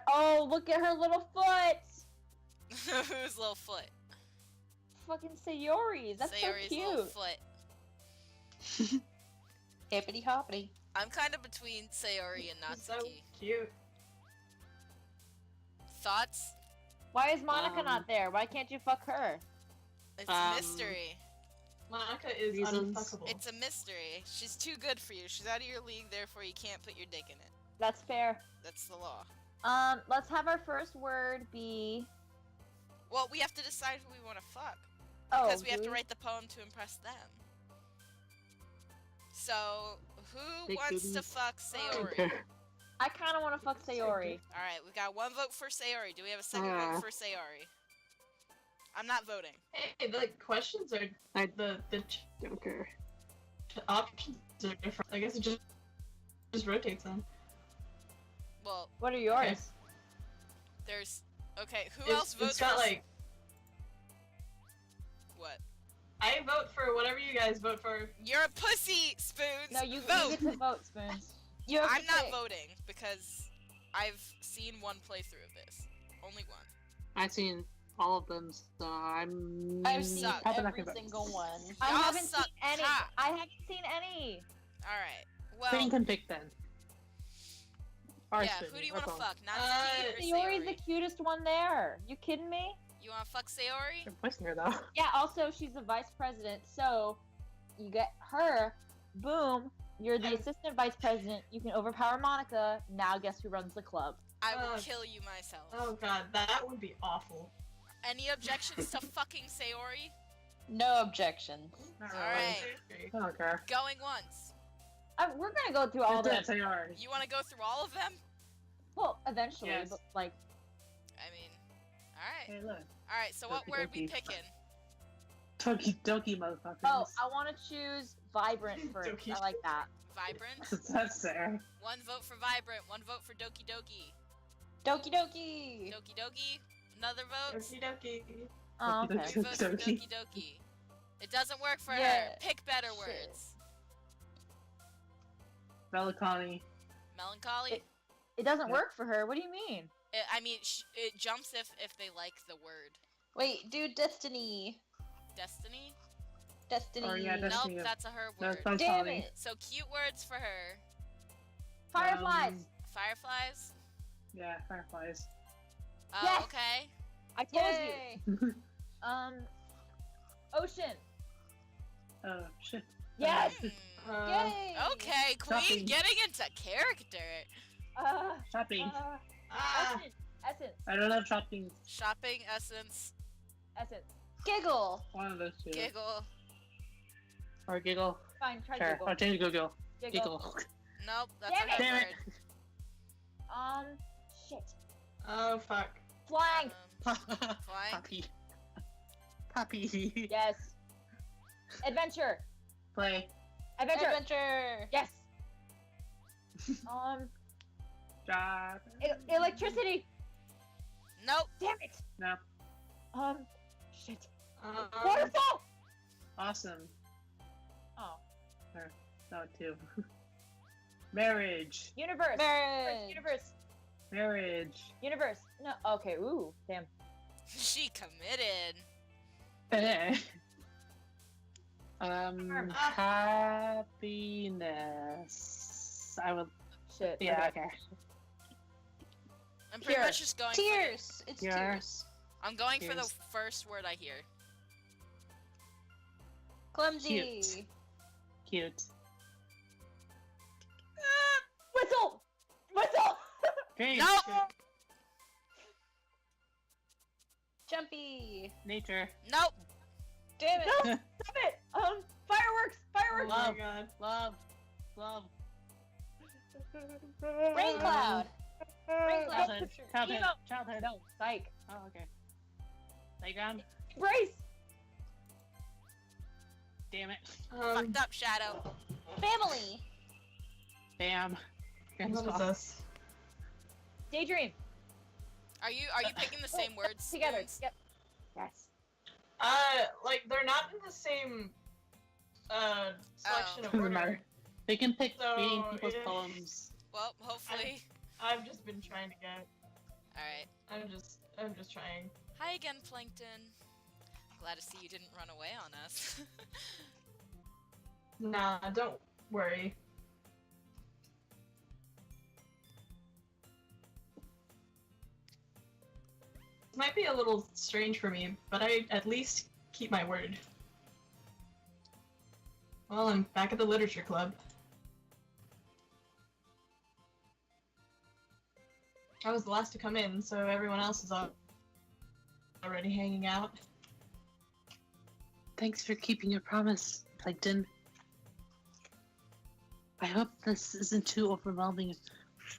Oh, look at her little foot! Whose little foot? Fucking Sayori's. That's Sayori's so little cute. foot. Hippity hoppity. I'm kind of between Sayori and She's so Natsuki. cute. Thoughts? Why is Monica not there? Why can't you fuck her? It's a mystery. Monica is Reasons. unfuckable. It's a mystery. She's too good for you. She's out of your league, therefore you can't put your dick in it. That's fair. That's the law. Let's have our first word be... Well, we have to decide who we want to fuck. Oh, Because we have do to write the poem to impress them. So, who Big wants to boobies. fuck Sayori? Okay. I kind of want to fuck Sayori. Alright, we got one vote for Sayori. Do we have a second vote for Sayori? I'm not voting. Hey, the questions are the Joker. options are different. I guess it just rotates them. Well, What are yours? there's... Okay, who else votes It's got for... like What? I vote for whatever you guys vote for. You're a pussy, Spoons! No, you vote! get to vote, Spoons. You have I'm to not pick. voting, because I've seen one playthrough of this. Only one. I've seen all of them, so I'm. I've seen suck. probably not every gonna vote. single one. Y'all I haven't suck seen any. cock. I haven't seen any. Alright, Queen well... can pick then. Or Yeah, Spoon, who do you or want to both. fuck? Natsuki or Sayori's the Sayori? cutest one there. You kidding me? You want to fuck Sayori? You're pushing her though. Yeah, also, she's the vice president, so you get her. Boom. You're the assistant vice president. You can overpower Monica. Now guess who runs the club? I will kill you myself. Oh god, that would be awful. Any objections to fucking Sayori? No objection. Alright. I don't care. Going once. We're gonna go through all That's this. yours. You want to go through all of them? Well, eventually, Yes. but like, I mean, alright. Hey, look. Alright, so what Doki word we Doki. picking? Doki Doki, motherfuckers. oh, I want to choose vibrant first. Doki. I like that. Vibrant? That's fair. One vote for Vibrant, one vote for Doki Doki. Doki Doki. Doki Doki? Another vote? Okie dokie. Oh, okay. Doki. Three votes for Doki. Doki Doki. It doesn't work for her. Yeah. Pick better Shit. words. Melancholy. Melancholy? It doesn't work for her. What do you mean? I mean, it jumps if they like the word. Wait, do Destiny. Destiny? Destiny. Oh, yeah, Destiny. Nope, that's a her No, word. Damn it. So cute words for her. Fireflies. Fireflies? Yeah, fireflies. Oh, Yes! okay. I told you. Ocean. Oh shit. Yes. Hmm. Okay, Queen Shopping. getting into character. Shopping. Essence. Essence. I don't have shopping. Shopping, essence, Essence. Giggle. One of those two. giggle. Or giggle. Fine. Try Sure. Google. I'll change Google. Giggle. Giggle. Nope, that's Damn a it. her Damn word. it. Shit. Oh fuck. Flying. Flying? Puppy. Puppy. Yes. Adventure. Play. Adventure. Adventure. Yes. Job. Electricity. Nope. Damn it. No. Shit. Um, Waterfall. Awesome. Oh. No, two. Marriage. Universe. Marriage. Universe. Marriage. Universe. No. Okay. Ooh. Damn. She committed. Happiness. I would. Shit. Yeah. Okay. Okay. I'm pretty Tears. much just going Tears. It's Yeah. tears. I'm going for the Tears. first word I hear. Clumsy. Cute. Whistle. Whistle. Great. No! Jumpy. Nature. Nope. Damn No. Stop it. Fireworks. Oh Fireworks. my god. Love. Love. Rain cloud. Rain cloud. Childhood. Emo. Childhood. Childhood. No. Psych. Oh, okay. Playground. Embrace. Damn it. Fucked up, Shadow. Family. Bam. What is this? Daydream. Are you picking the same words? Together. Spoons? Yep. Yes. Like they're not in the same selection of Doesn't order. matter. They can pick So, reading people's yeah. poems. Well, hopefully. I've just been trying to get Alright. I'm just trying. Hi again, Plankton. Glad to see you didn't run away on us. Nah, don't worry. It might be a little strange for me, but I at least keep my word. Well, I'm back at the literature club. I was the last to come in, so everyone else is already hanging out. Thanks for keeping your promise, Plankton. I hope this isn't too overwhelming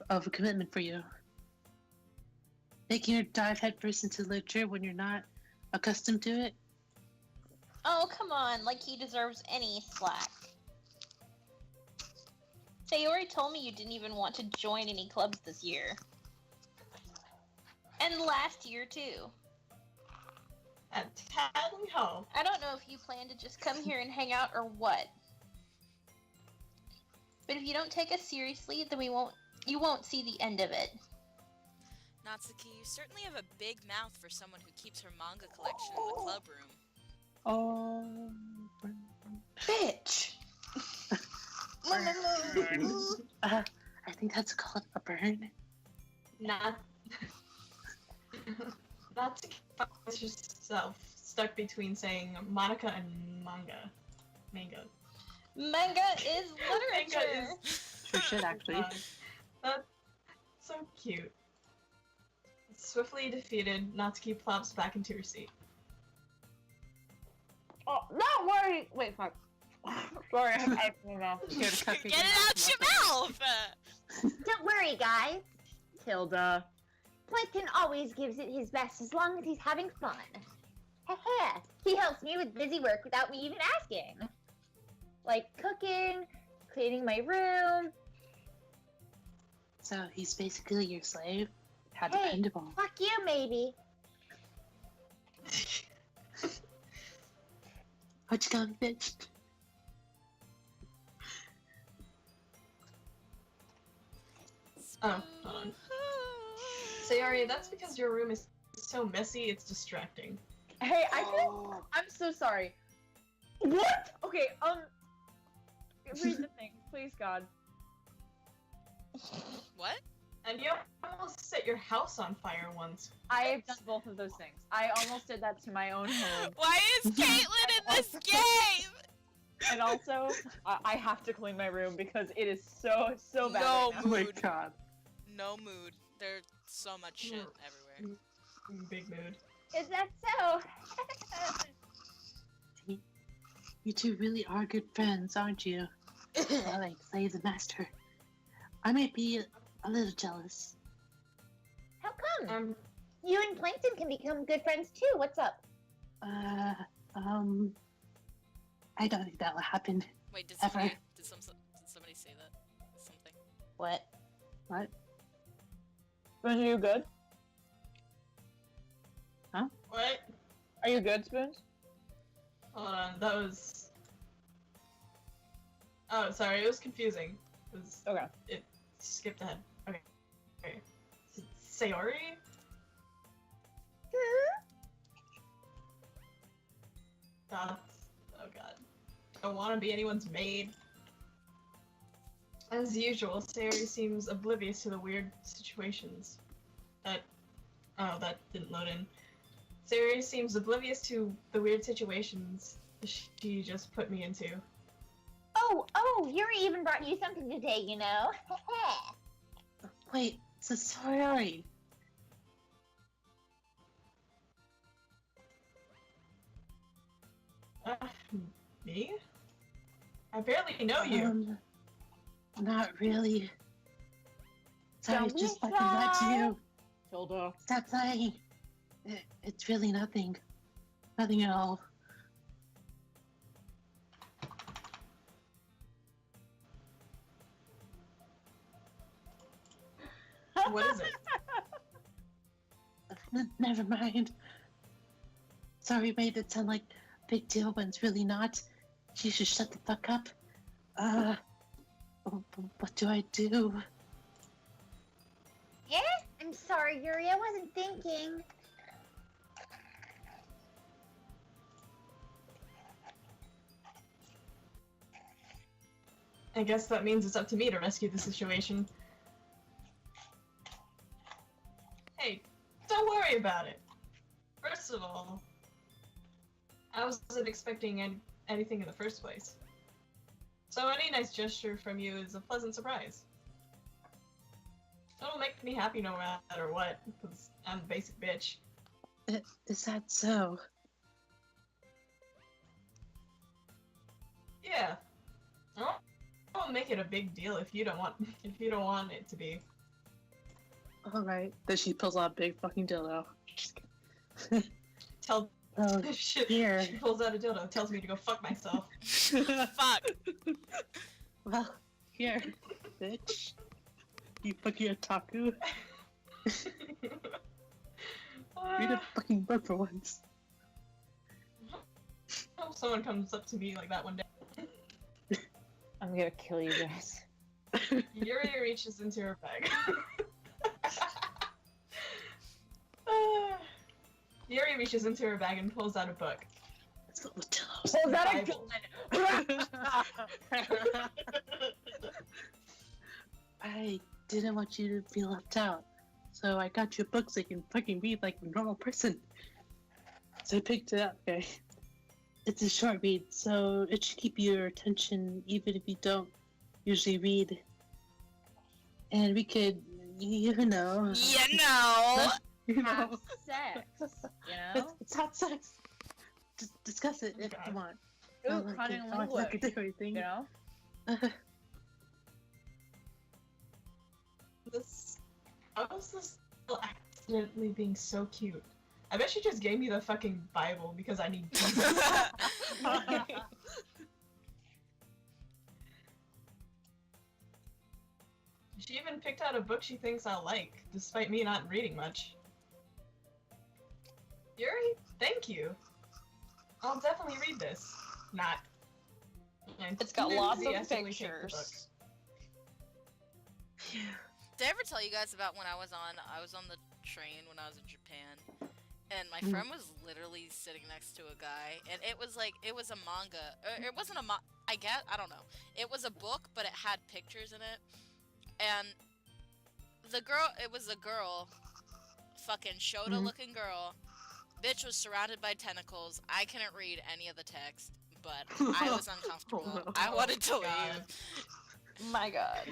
of a commitment for you. Making her dive headfirst into literature when you're not accustomed to it? Oh, come on, like he deserves any slack. Sayori told me you didn't even want to join any clubs this year. And last year, too. And tally ho! I don't know if you plan to just come here and hang out or what. But if you don't take us seriously, then you won't see the end of it. Natsuki, you certainly have a big mouth for someone who keeps her manga collection in the club room. Oh. Bitch! I think that's called a burn. Not to keep yourself stuck between saying Monica and manga. Manga is literature! Manga is... Sure should, actually. That's so cute. Swiftly defeated, Natsuki plops back into her seat. Oh, don't worry. Wait, fuck. Sorry, I don't know. Get it out your mouth! Don't worry, guys. Tilda. Plankton always gives it his best as long as he's having fun. Heh. He helps me with busy work without me even asking. Like cooking, cleaning my room. So he's basically your slave? How Hey, dependable. fuck you, maybe. What you got, bitch? Oh, hold on. Sayori, that's because your room is so messy, it's distracting. Hey, I'm so sorry. What? Okay, read the thing, please, God. What? And you almost set your house on fire once. I have done both of those things. I almost did that to my own home. Why is Caitlyn in this game? And also, I have to clean my room because it is so bad. No right Oh now. my mood. god. No mood. There's so much shit everywhere. Big mood. Is that so? You two really are good friends, aren't you? Well, like slave the master. I might be a little jealous. How come? You and Plankton can become good friends too. What's up? I don't think that will happen. Wait, did Ever. somebody say that? Something. What? What? Spoons, are you good? What? Are you good, Spoons? Hold on, that was... Oh, sorry, it was confusing. Okay. It skipped ahead. Okay. Sayori? That's... Oh god. Don't want to be anyone's maid. As usual, Sayori seems oblivious to the weird situations that... Oh, that didn't load in. Sayori seems oblivious to the weird situations she just put me into. Oh, Yuri even brought you something today, you know? Wait, so sorry. Me? I barely know you. Not really. Sorry, Don't be just like I lied to you. Tilda. Stop lying. It's really nothing. Nothing at all. What is it? Never mind. Sorry, made it sound like a big deal when it's really not. You should shut the fuck up. What do I do? Yeah? I'm I'm sorry, Yuri. I wasn't thinking. I guess that means it's up to me to rescue the situation. Hey, don't worry about it. First of all, I wasn't expecting anything in the first place. So any nice gesture from you is a pleasant surprise. It'll make me happy no matter what, because I'm a basic bitch. Is that so? Yeah. I won't make it a big deal if you don't want it to be. Alright. Then she pulls out a big fucking dildo. Just kidding. Tell Oh, shit. here. She pulls out a dildo, tells me to go fuck myself. Fuck. Well, here, bitch. You fucking otaku. Read a fucking book for once. I hope someone comes up to me like that one day. I'm gonna kill you guys. Yuri reaches into her bag. Yuri reaches into her bag and pulls out a book. It's filled with dildos. Pulls out a Bible. gun. I didn't want you to be left out, so I got you a book so you can fucking read like a normal person. So I picked it up, okay? It's a short read, so it should keep your attention even if you don't usually read. And we could, you know... You know. You Have know... sex, you know? It's hot sex. Just discuss it if God. you want. Ooh, Not like it- not like language, it do anything. you know? How is this still accidentally being so cute? I bet she just gave me the fucking Bible because I need Jesus. She even picked out a book she thinks I'll like, despite me not reading much. Yuri, thank you. I'll definitely read this. Not. And It's got lots of enthusiastically take the book. pictures. Did I ever tell you guys about when I was on the train when I was in Japan, and my Mm. friend was literally sitting next to a guy, and it was a manga. It wasn't a I guess I don't know. It was a book, but it had pictures in it, and it was a girl, fucking Shota-looking girl. Bitch was surrounded by tentacles. I couldn't read any of the text, but I was uncomfortable. Oh, no. I wanted to God. leave. My god.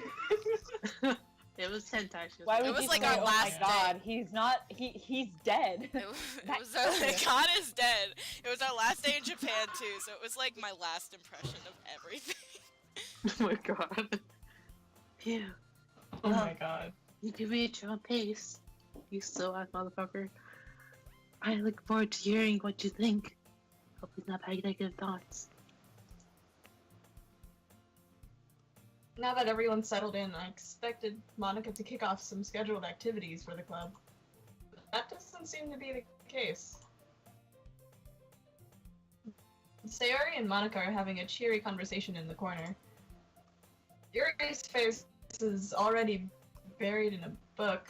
It was hentai. She Why It would was you like say, our oh last my god, day. he's dead. It was our, God is dead. It was our last day in Japan too, so it was like my last impression of everything. Oh my god. Phew. Oh my god. You can read at your own pace. You still ass motherfucker. I look forward to hearing what you think. Hope he's not having negative thoughts. Now that everyone's settled in, I expected Monica to kick off some scheduled activities for the club. But that doesn't seem to be the case. Sayori and Monica are having a cheery conversation in the corner. Yuri's face is already buried in a book.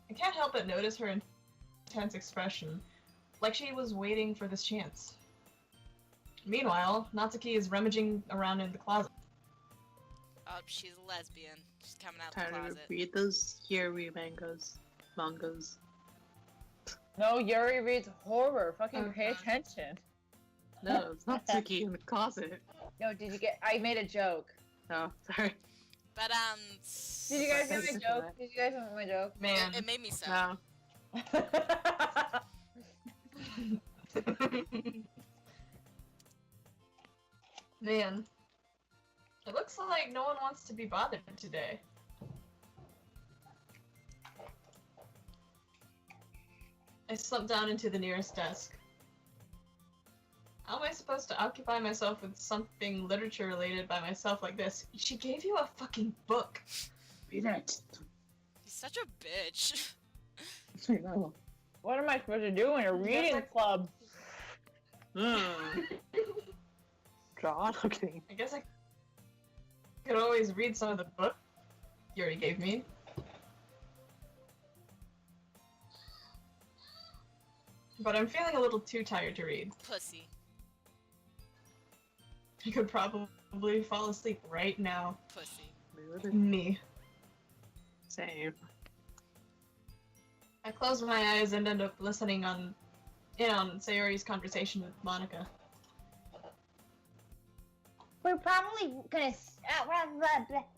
I can't help but notice her intense expression, like she was waiting for this chance. Meanwhile, Natsuki is rummaging around in the closet. Oh, she's a lesbian. She's coming out the Tired of closet. read those Yuri mangas. No, Yuri reads horror. Fucking pay Okay. attention. No, it's not Suki in the closet. No, did you get? I made a joke. No, sorry. But Did you guys hear Thanks my for joke? that. Did you guys hear my joke? Man. it made me sad. No. Man. It looks like no one wants to be bothered today. I slumped down into the nearest desk. How am I supposed to occupy myself with something literature related by myself like this? She gave you a fucking book. Read it. He's such a bitch. I know. What am I supposed to do in a reading club? John? I'm kidding. I guess I could always read some of the book Yuri gave me. but I'm feeling a little too tired to read. Pussy. I could probably fall asleep right now. Pussy. Me. Same. I close my eyes and end up listening in on Sayori's conversation with Monica. We're probably gonna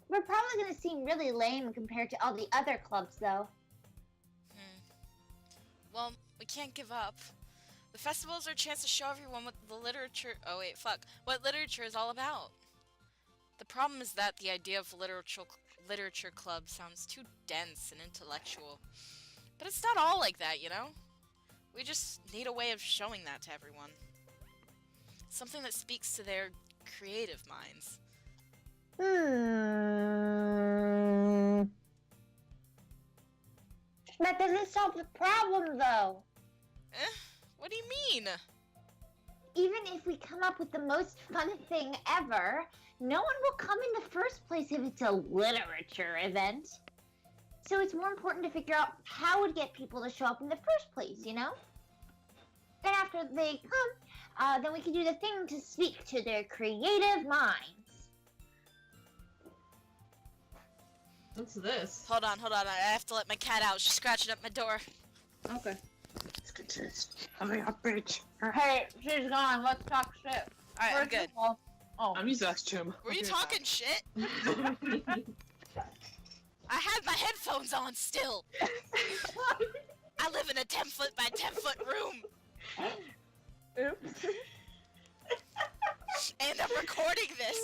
we're probably gonna seem really lame compared to all the other clubs, though. Well, we can't give up. The festival's our chance to show everyone what the literature. Oh wait, fuck. What literature is all about. The problem is that the idea of literature club sounds too dense and intellectual. But it's not all like that, you know? We just need a way of showing that to everyone. Something that speaks to their creative minds. That doesn't solve the problem, though. What do you mean? Even if we come up with the most fun thing ever, no one will come in the first place if it's a literature event. So it's more important to figure out how to get people to show up in the first place, you know? Then after they come, then we can do the thing to speak to their creative minds. What's this? Hold on. I have to let my cat out. She's scratching up my door. Okay. Let's get to this. Coming up, bitch. Hey, she's gone. Let's talk shit. Alright, I'm good. I'm used to that, Jim. Were you talking shit? I had my headphones on still. I live in a 10-foot by 10-foot room. Oops. And I'm recording this.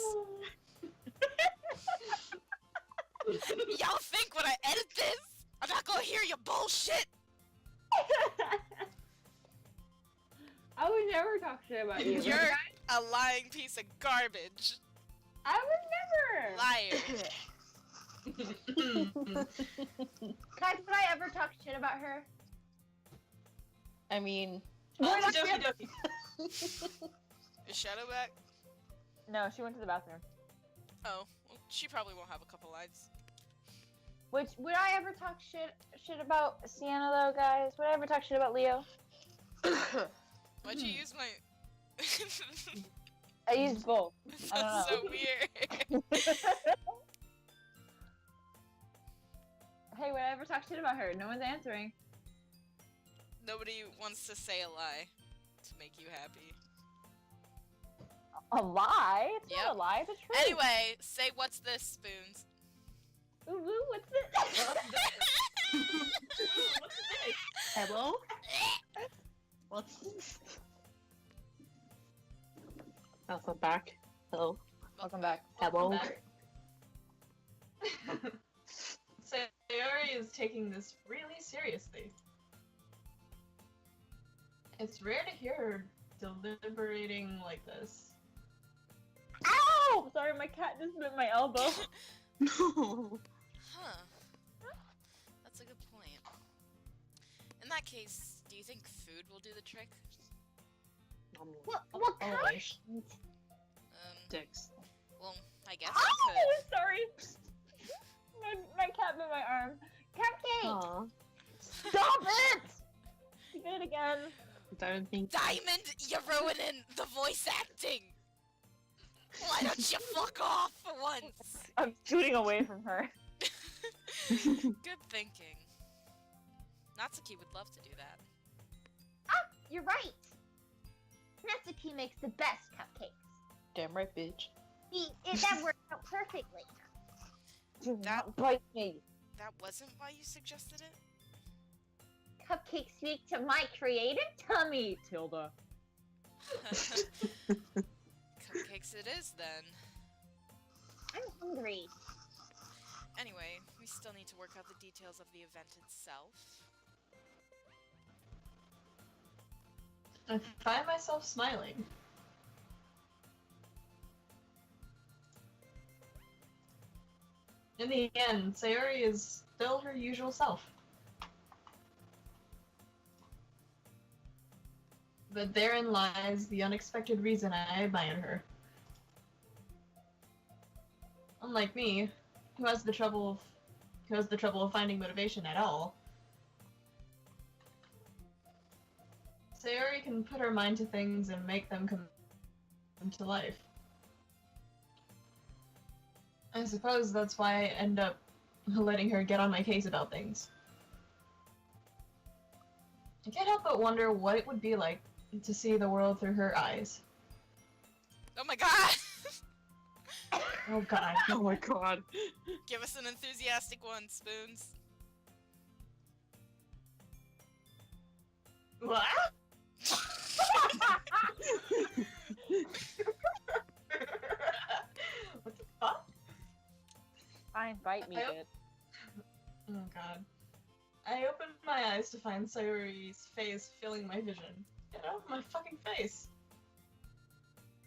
Y'all think when I edit this, I'm not gonna hear your bullshit? I would never talk shit about you. You're a lying piece of garbage. I would never. Liar. Guys, would I ever talk shit about her? I mean, Doki Doki. Is Shadow back? no, she went to the bathroom. Oh, well, she probably won't have a couple lines. Which, would I ever talk shit about Sienna, though, guys? Would I ever talk shit about Leo? Why'd you use my... I used both. I don't That's know. so weird. Hey, would I ever talk shit about her? No one's answering. Nobody wants to say a lie to make you happy. A lie? It's Yep. not a lie, it's a truth. Anyway, say what's this, Spoons? Ooh, ooh, what's this? Hello? What's this? Welcome back. Hello. Welcome back. Hello. Sayori is taking this really seriously. It's rare to hear her deliberating like this. Ow! Sorry, my cat just bit my elbow. No. Huh. That's a good point. In that case, do you think food will do the trick? What kind? Always. Dicks. Well, I guess Oh, we could. sorry. My cat bit my arm. Cupcake! Aw. Stop it! She did it again. Don't think. Diamond, you're ruining the voice acting! Why don't you fuck off for once? I'm shooting away from her. Good thinking. Natsuki would love to do that. Ah, you're right. Natsuki makes the best cupcakes. Damn right, bitch. That worked out perfectly. Do That- not bite me. That wasn't why you suggested it? Cupcakes speak to my creative tummy. Tilda. Cupcakes it is, then. I'm hungry. Anyway, we still need to work out the details of the event itself. I find myself smiling. In the end, Sayori is still her usual self. But therein lies the unexpected reason I admire her. Unlike me, who has the trouble of finding motivation at all, Sayori can put her mind to things and make them come to life. I suppose that's why I end up letting her get on my case about things. I can't help but wonder what it would be like to see the world through her eyes. Oh my god! Oh god. Oh my god. Give us an enthusiastic one, Spoons. What? What the fuck? Fine, bite me, I- bitch. Oh god. I opened my eyes to find Sayori's face filling my vision. Get out of my fucking face!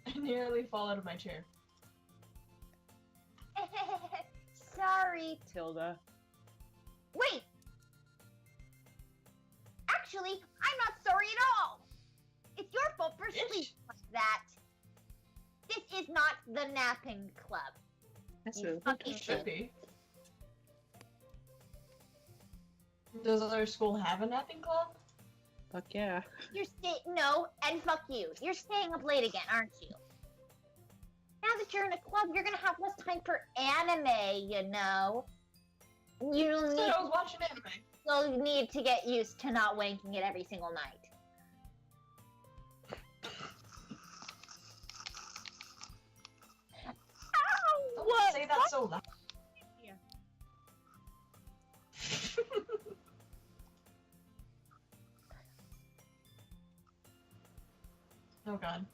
I nearly fall out of my chair. Sorry. Tilda. Wait! Actually, I'm not sorry at all! It's your fault for Bitch. sleeping like that. This is not the napping club. That's You really fucking It should be. Does other school have a napping club? Fuck yeah. No, and fuck you. You're staying up late again, aren't you? Now that you're in a club, you're gonna have less time for anime, you know. You Said need, I was watching anime. you'll need to get used to not wanking it every single night. Don't What? say that so loud. Yeah. Oh god.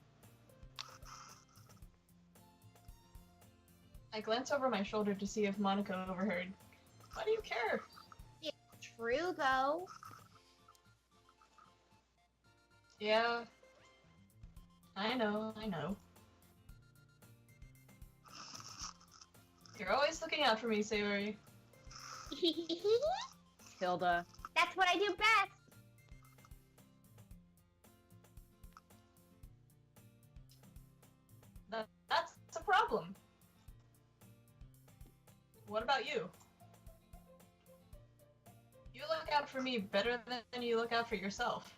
I glance over my shoulder to see if Monica overheard. Why do you care? True, though. Yeah. I know, I know. You're always looking out for me, Sayori. Tilda. That's what I do best. That's a problem. What about you? You look out for me better than you look out for yourself.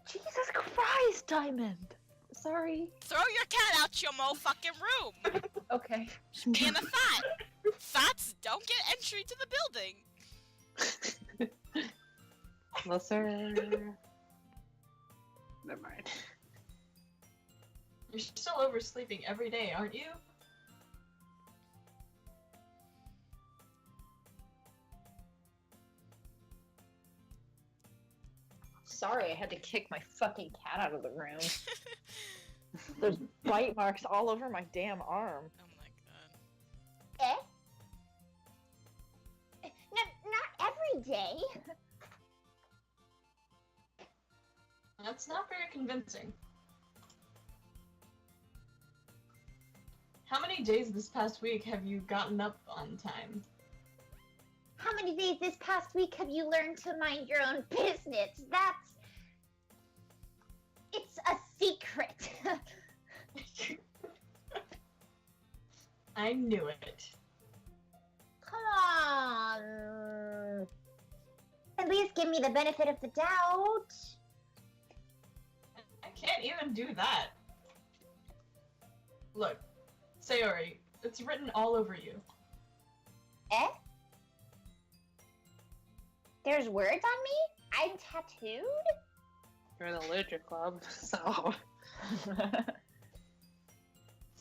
Jesus Christ, Diamond. Sorry. Throw your cat out your motherfucking room! Okay. Being a fat! Fats don't get entry to the building! Closer. Never mind. You're still oversleeping every day, aren't you? Sorry, I had to kick my fucking cat out of the room. There's bite marks all over my damn arm. Oh my god. Not every day. That's not very convincing. How many days this past week have you gotten up on time? How many days this past week have you learned to mind your own business? It's a secret. I knew it. Come on. At least give me the benefit of the doubt. I can't even do that. Look, Sayori, it's written all over you. Eh? There's words on me? I'm tattooed? You're in the literature club, so.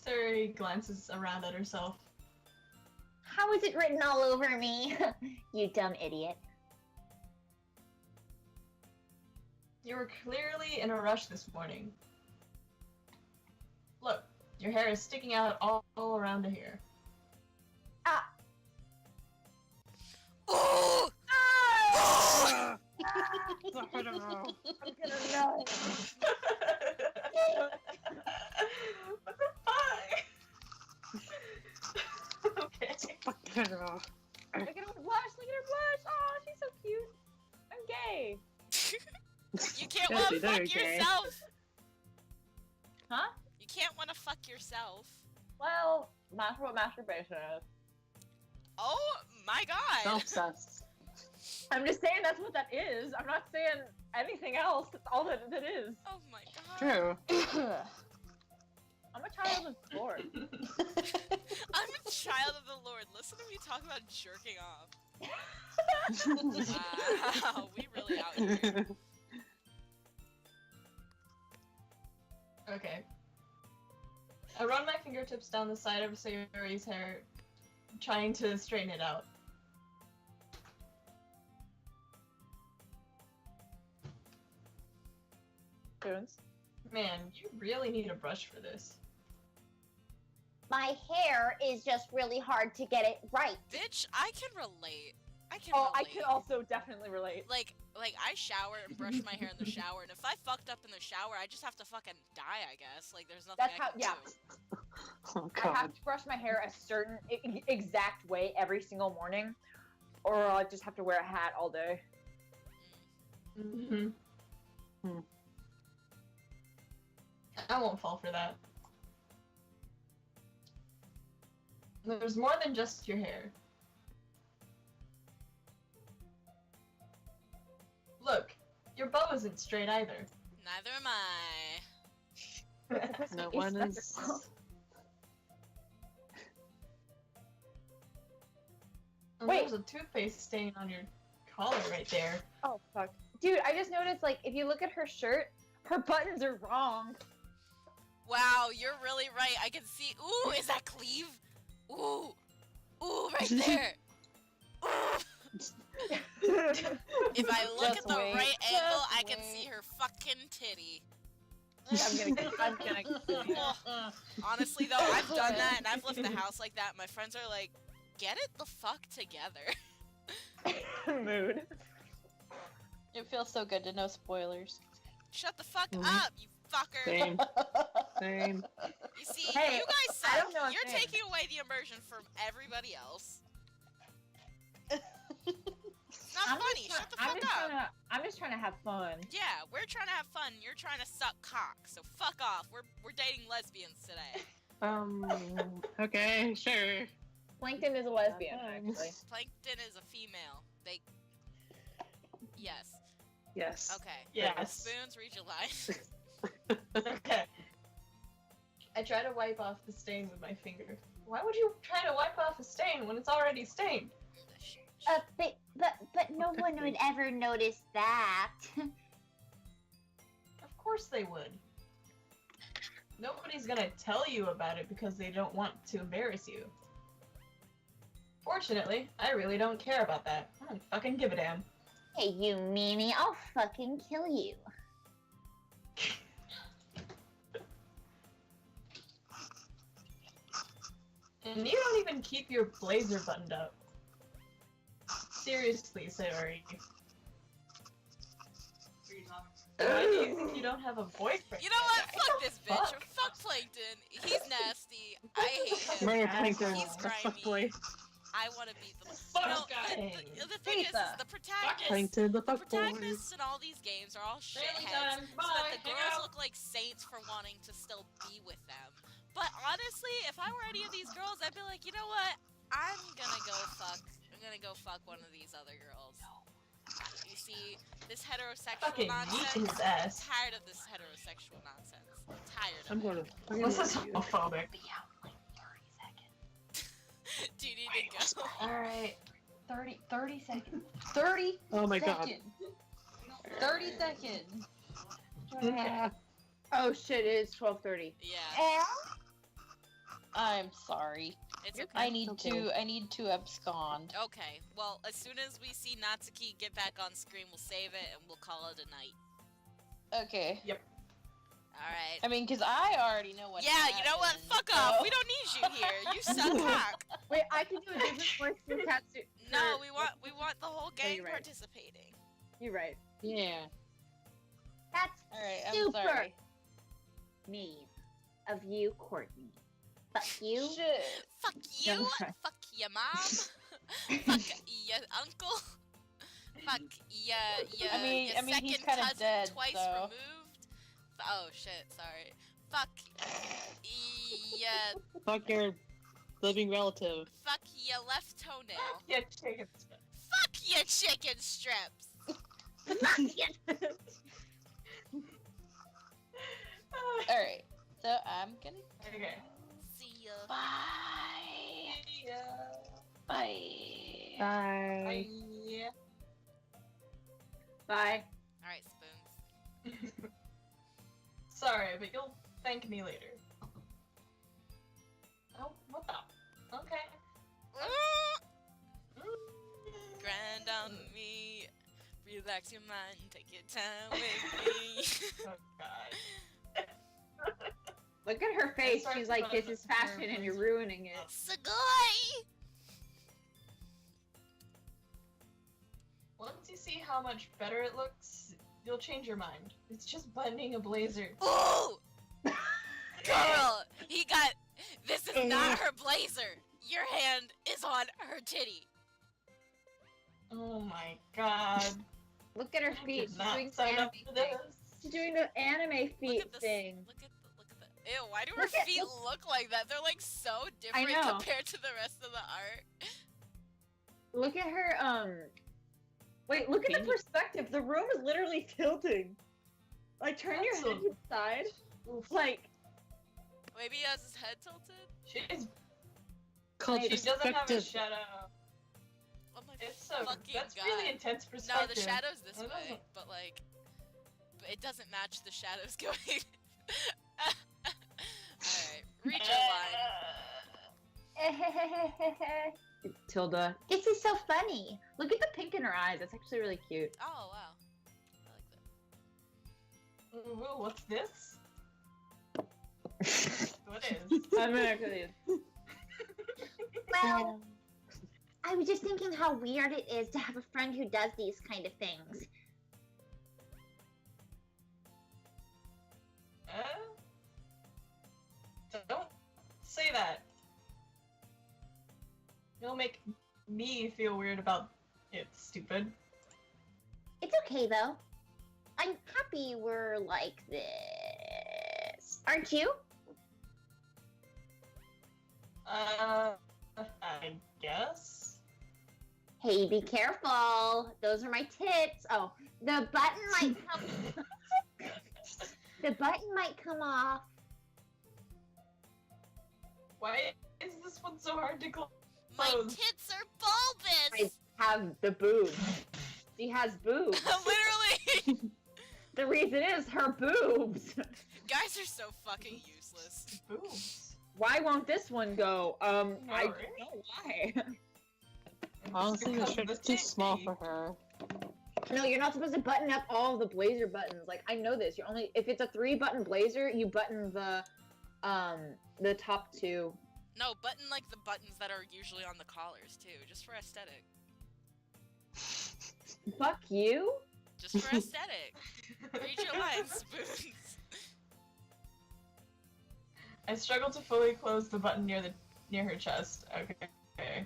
Sayori glances around at herself. How is it written all over me? You dumb idiot. You were clearly in a rush this morning. Look, your hair is sticking out all around here. Ooh! I don't know. I'm gonna know. What the fuck? Okay. I don't know. Look at her blush, look at her blush. Oh, she's so cute. I'm gay. You can't Yeah, want see, to there fuck you go. yourself! Huh? You can't want to fuck yourself. Well, that's what masturbation is. Oh my god! Self-obsessed. I'm just saying that's what that is. I'm not saying anything else. That's all that it is. Oh my god. True. I'm a child of the Lord. I'm a child of the Lord. Listen to me talk about jerking off. Wow, we really out here. Okay. I run my fingertips down the side of Sayori's hair, trying to straighten it out. Tunes. Man, you really need a brush for this. My hair is just really hard to get it right. Bitch, I can relate. I can Oh, I relate. can also definitely relate. Like I shower and brush my hair in the shower, and if I fucked up in the shower, I just have to fucking die, I guess. Like, there's nothing That's I how- can yeah. do. Oh I god. have to brush my hair a certain exact way every single morning, or I just have to wear a hat all day. Mm-hmm. Hmm. I won't fall for that. There's more than just your hair. Look, your bow isn't straight either. Neither am I. No one is. And Wait. There's a toothpaste stain on your collar right there. Oh fuck, dude! I just noticed, like, if you look at her shirt, her buttons are wrong. Wow, you're really right. I can see. Ooh, is that cleave? Ooh, ooh, right there. Ooh. If I look Just at the wait. right Just angle, I can wait. see her fucking titty. I'm gonna. Ugh. Honestly, though, I've done that, and I've left the house like that. My friends are like, "Get it the fuck together." Mood. It feels so good to know spoilers. Shut the fuck Mhm. up, you fucker. Same. Same. You see, Hey, you guys suck. I don't know a You're thing. taking away the immersion from everybody else. It's not funny. Shut the fuck up. I'm just trying to have fun. Yeah, we're trying to have fun. You're trying to suck cock. So fuck off. We're dating lesbians today. Okay, sure. Plankton is a lesbian, Sometimes. actually. Plankton is a female. They. Yes. Yes. Okay. Yes. Spoons, read your line. Okay. I try to wipe off the stain with my finger. Why would you try to wipe off a stain when it's already stained? But no one would ever notice that. Of course they would. Nobody's gonna tell you about it because they don't want to embarrass you. Fortunately, I really don't care about that. I don't fucking give a damn. Hey, you meanie, I'll fucking kill you. And you don't even keep your blazer buttoned up. Seriously, Sayori. Why do you think you don't have a boyfriend? You know what? Fuck this bitch. Fuck. Fuck Plankton. He's nasty. I hate him. Murder He's Plankton. He's The fuck grimy. boy. I want to beat them. Fuck You know, guy. the thing is Pizza. the protagonists. Plankton, the fuck boy. Protagonists in all these games are all Family shitheads, time. so that the Bye. Hang girls out. look like saints for wanting to still be with them. But honestly, if I were any of these girls, I'd be like, you know what? I'm gonna go fuck one of these other girls. You see, this heterosexual Fucking yeet nonsense. his ass. I'm tired of this heterosexual nonsense. I'm tired of I'm it. gonna. This is homophobic. Do you need to go? Alright. 30 seconds. 30 Oh my god. seconds. 30 seconds. Yeah. Oh shit! It is 12:30. Yeah, I'm sorry. it's okay. I need Okay. I need to abscond. Okay, well, as soon as we see Natsuki get back on screen, we'll save it and we'll call it a night. Okay. Alright. I mean, because I already know what Yeah, you know what? happened, Fuck off. so- We don't need you here. You suck cock. Wait, I can do a different voice for Tatsu. No, we want the whole gang you're right. participating. You're right. Yeah. That's Alright, I'm super sorry. mean of you, Courtney. Fuck you. Shit. Fuck you. Okay. Fuck your mom. Fuck your uncle. Fuck your I mean, your he's second kinda cousin dead, twice so. removed. Oh shit, sorry. Fuck your Fuck your living relative. fuck your left toenail. Yeah, chicken. Fuck your your chicken strips. Alright, so I'm gonna Okay. See ya. bye. Yeah. Bye. Bye. Yeah. Bye. Alright, spoons. Sorry, but you'll thank me later. Oh, what the? Okay. Grind on me. Relax your mind. Take your time with me. Oh god. Look at her face. sorry She's for like, not this is fashion and you're ruining it. Sugoi! Once you see how much better it looks, you'll change your mind. It's just buttoning a blazer. Ooh! Girl! He got. This is not her blazer. Your hand is on her titty. Oh my god. Look at her I feet. did She's not doing the sign anime up for thing. this. She's doing the anime feet Look at this. thing. Look at the. Ew, why do her Look at- feet look like that? They're like so different know. compared to the rest of the art. Look at her, Wait, look at the perspective. The room is literally tilting. Like, turn your That's head to the side. Oof. Like, Maybe he has his head tilted? She's, Called she doesn't have a perspective. shadow. Oh my It's so, fucking that's god. really intense No, perspective. the shadow's this It way, doesn't- but like, but it doesn't match the shadows going. Alright, read your line. Tilda. This is so funny. Look at the pink in her eyes. That's actually really cute. Oh wow, I like that. Ooh, what's this? What is? I'm actually. Well, I was just thinking how weird it is to have a friend who does these kind of things. Don't say that. You'll make me feel weird about it, stupid. It's okay though. I'm happy we're like this. Aren't you? I guess? Hey, be careful. Those are my tits. Oh, the button might come. The button might come off. Why is this one so hard to close? My tits are bulbous. I have the boobs. She has boobs. Literally, The reason is her boobs. guys are so fucking useless. Boobs. Why won't this one go? I don't right? know why. Honestly, the Because shirt's the too small titty. for her. No, you're not supposed to button up all of the blazer buttons. Like, I know this. You're only if it's a 3-button blazer, you button the top 2. No, button like the buttons that are usually on the collars too, just for aesthetic. Fuck you. Just for aesthetic. Read your lines, spoons. I struggle to fully close the button near her chest. Okay.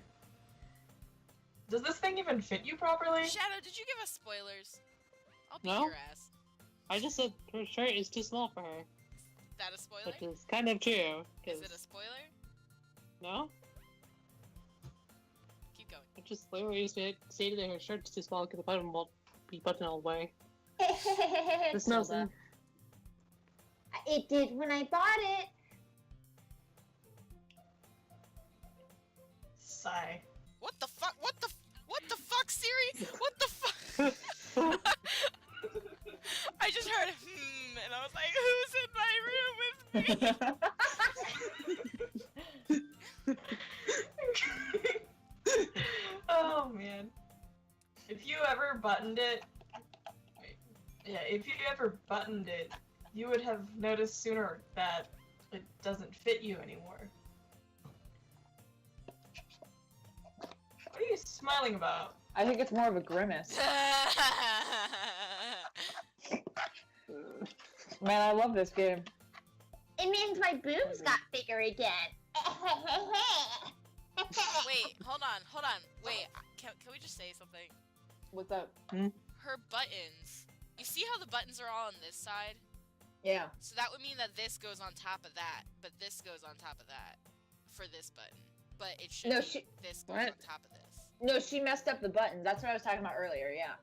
Does this thing even fit you properly? Shadow, did you give us spoilers? I'll beat No. your ass. I just said her shirt is too small for her, Is that a spoiler? which is kind of true. Is 'cause- it a spoiler? No? Keep going. I just literally stated that her shirt's too small because the button won't be buttoned all the way. There's no Tilda. It did when I bought it. Sigh. What the fuck? What the fuck, Siri? What the fuck? I just heard and I was like, who's in my room with me? Oh man. If you ever buttoned it, if you ever buttoned it, you would have noticed sooner that it doesn't fit you anymore. What are you smiling about? I think it's more of a grimace. Man, I love this game. It means my boobs got bigger again. Wait, hold on. Wait, can we just say something? What's up? Her buttons. You see how the buttons are all on this side? Yeah. So that would mean that this goes on top of that, but this goes on top of that for this button. But it should No, be this goes what? on top of this. No, she messed up the buttons. That's what I was talking about earlier. Yeah.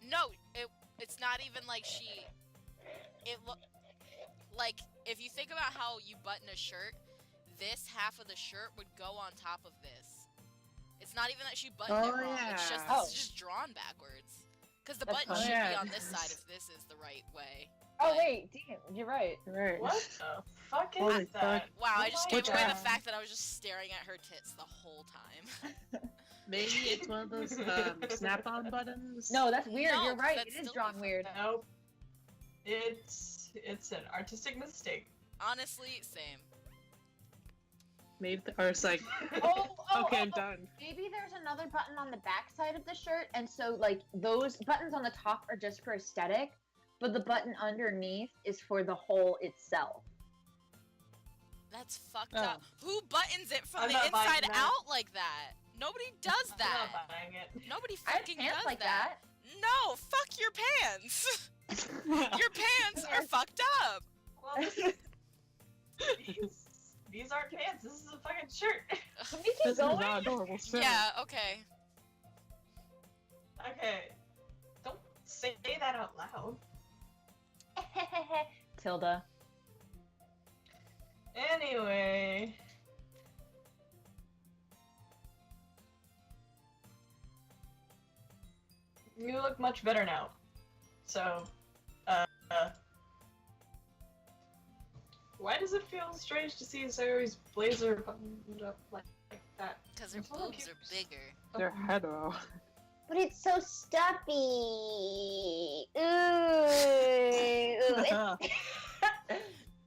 No, it's not even like she. Like if you think about how you button a shirt, this half of the shirt would go on top of this. It's not even that she buttoned it wrong. It's just Oh. this is just drawn backwards. Because the That's button funny. should Yeah. be on this side if this is the right way. Oh But- wait, damn, you're right. Right. What the fuck is Holy that? Wow, I Oh just my gave away the God. fact that I was just staring at her tits the whole time. Maybe it's one of those snap-on buttons. No, that's weird. No, you're right. that'd It is still drawn be weird. Nope. It's an artistic mistake. Honestly, same. Maybe, or it's like, okay, I'm done. Maybe there's another button on the back side of the shirt, and so like those buttons on the top are just for aesthetic, but the button underneath is for the hole itself. That's fucked Oh. up. Who buttons it from I'm the not buying inside that. out like that? Nobody does I'm that. not buying it. Nobody I have fucking pants does like that. that. No, fuck your pants. Your pants are fucked up. Well, these aren't pants. This is a fucking shirt. Can we keep This is going? not a normal shirt. Yeah, okay. Okay. Don't say that out loud. Tilda. Anyway. You look much better now. So, why does it feel strange to see Sayori's blazer buttoned up like that? Because her Oh, boobs are bigger. They're hetero. But it's so stuffy. Ooh.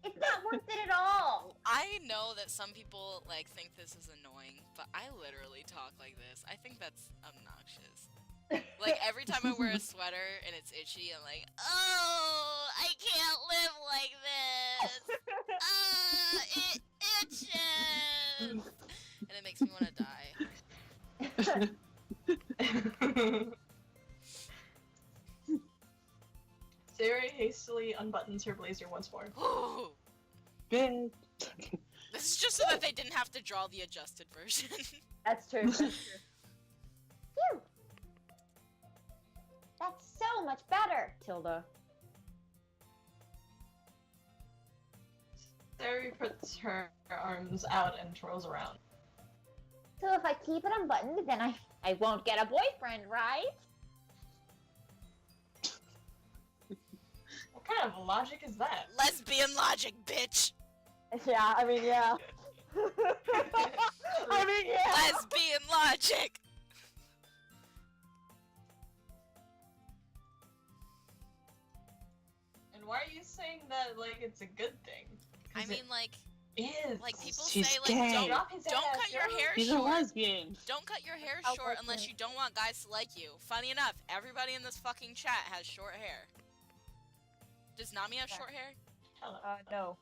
It's not worth it at all. I know that some people like think this is annoying, but I literally talk like this. I think that's obnoxious. Like every time I wear a sweater and it's itchy, I'm like, oh, I can't live like this. It itches, and it makes me want to die. Sayori hastily unbuttons her blazer once more. Ooh. Bitch. This is just so that they didn't have to draw the adjusted version. That's true. That's true. Phew. That's so much better. Tilda. Sayori puts her arms out and twirls around. So if I keep it unbuttoned, then I won't get a boyfriend, right? What kind of logic is that? Lesbian logic, bitch. Yeah, I mean, yeah. I mean, yeah. Lesbian logic. And why are you saying that like it's a good thing? I mean, like Is people She's say, like, gay. don't Drop his don't ass, cut your yo. hair She's a short. lesbian. Don't cut your hair How short unless lesbian? you don't want guys to like you. Funny enough, everybody in this fucking chat has short hair. Does Nami have short hair? Hello. No.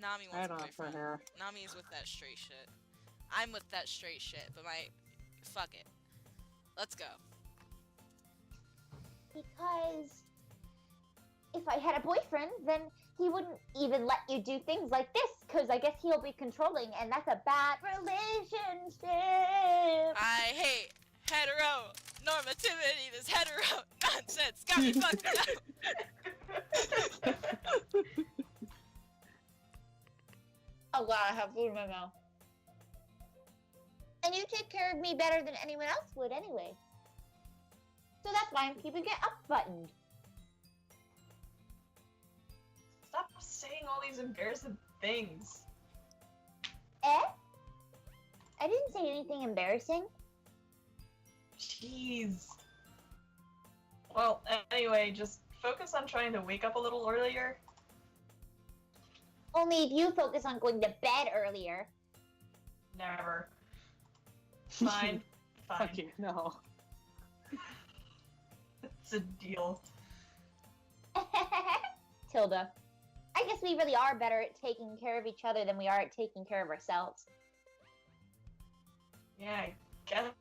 Nami I wants a don't have her boyfriend. hair. Nami's with that straight shit. I'm with that straight shit, but fuck it. Let's go. Because if I had a boyfriend, then he wouldn't even let you do things like this, because I guess he'll be controlling, and that's a bad relationship. I hate hetero normativity. This hetero nonsense got me fucked up. Oh god, I have food in my mouth. And you take care of me better than anyone else would anyway. So that's why I'm keeping it up buttoned. Stop saying all these embarrassing things. Eh? I didn't say anything embarrassing. Jeez. Well, anyway, just focus on trying to wake up a little earlier. Only if you focus on going to bed earlier. Never. Fine. Fine. Fuck you, no. It's a deal. Tilda. I guess we really are better at taking care of each other than we are at taking care of ourselves. Yeah, I guess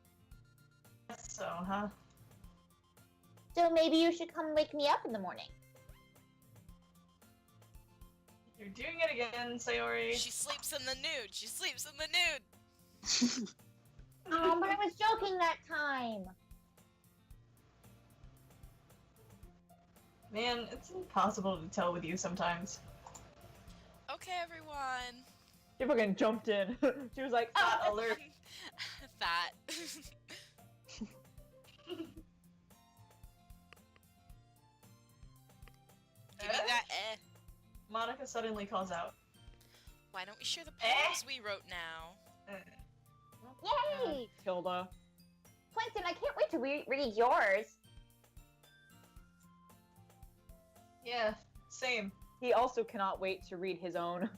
so, huh? So maybe you should come wake me up in the morning. You're doing it again, Sayori. She sleeps in the nude. She sleeps in the nude. Oh, but I was joking that time. Man, it's impossible to tell with you sometimes. Okay, everyone. She fucking jumped in. She was like, Fat oh, alert. Fat. Give me that Monica suddenly calls out. Why don't we share the poems we wrote now? Yay! Tilda. Plankton, I can't wait to read yours. Yeah, same. He also cannot wait to read his own.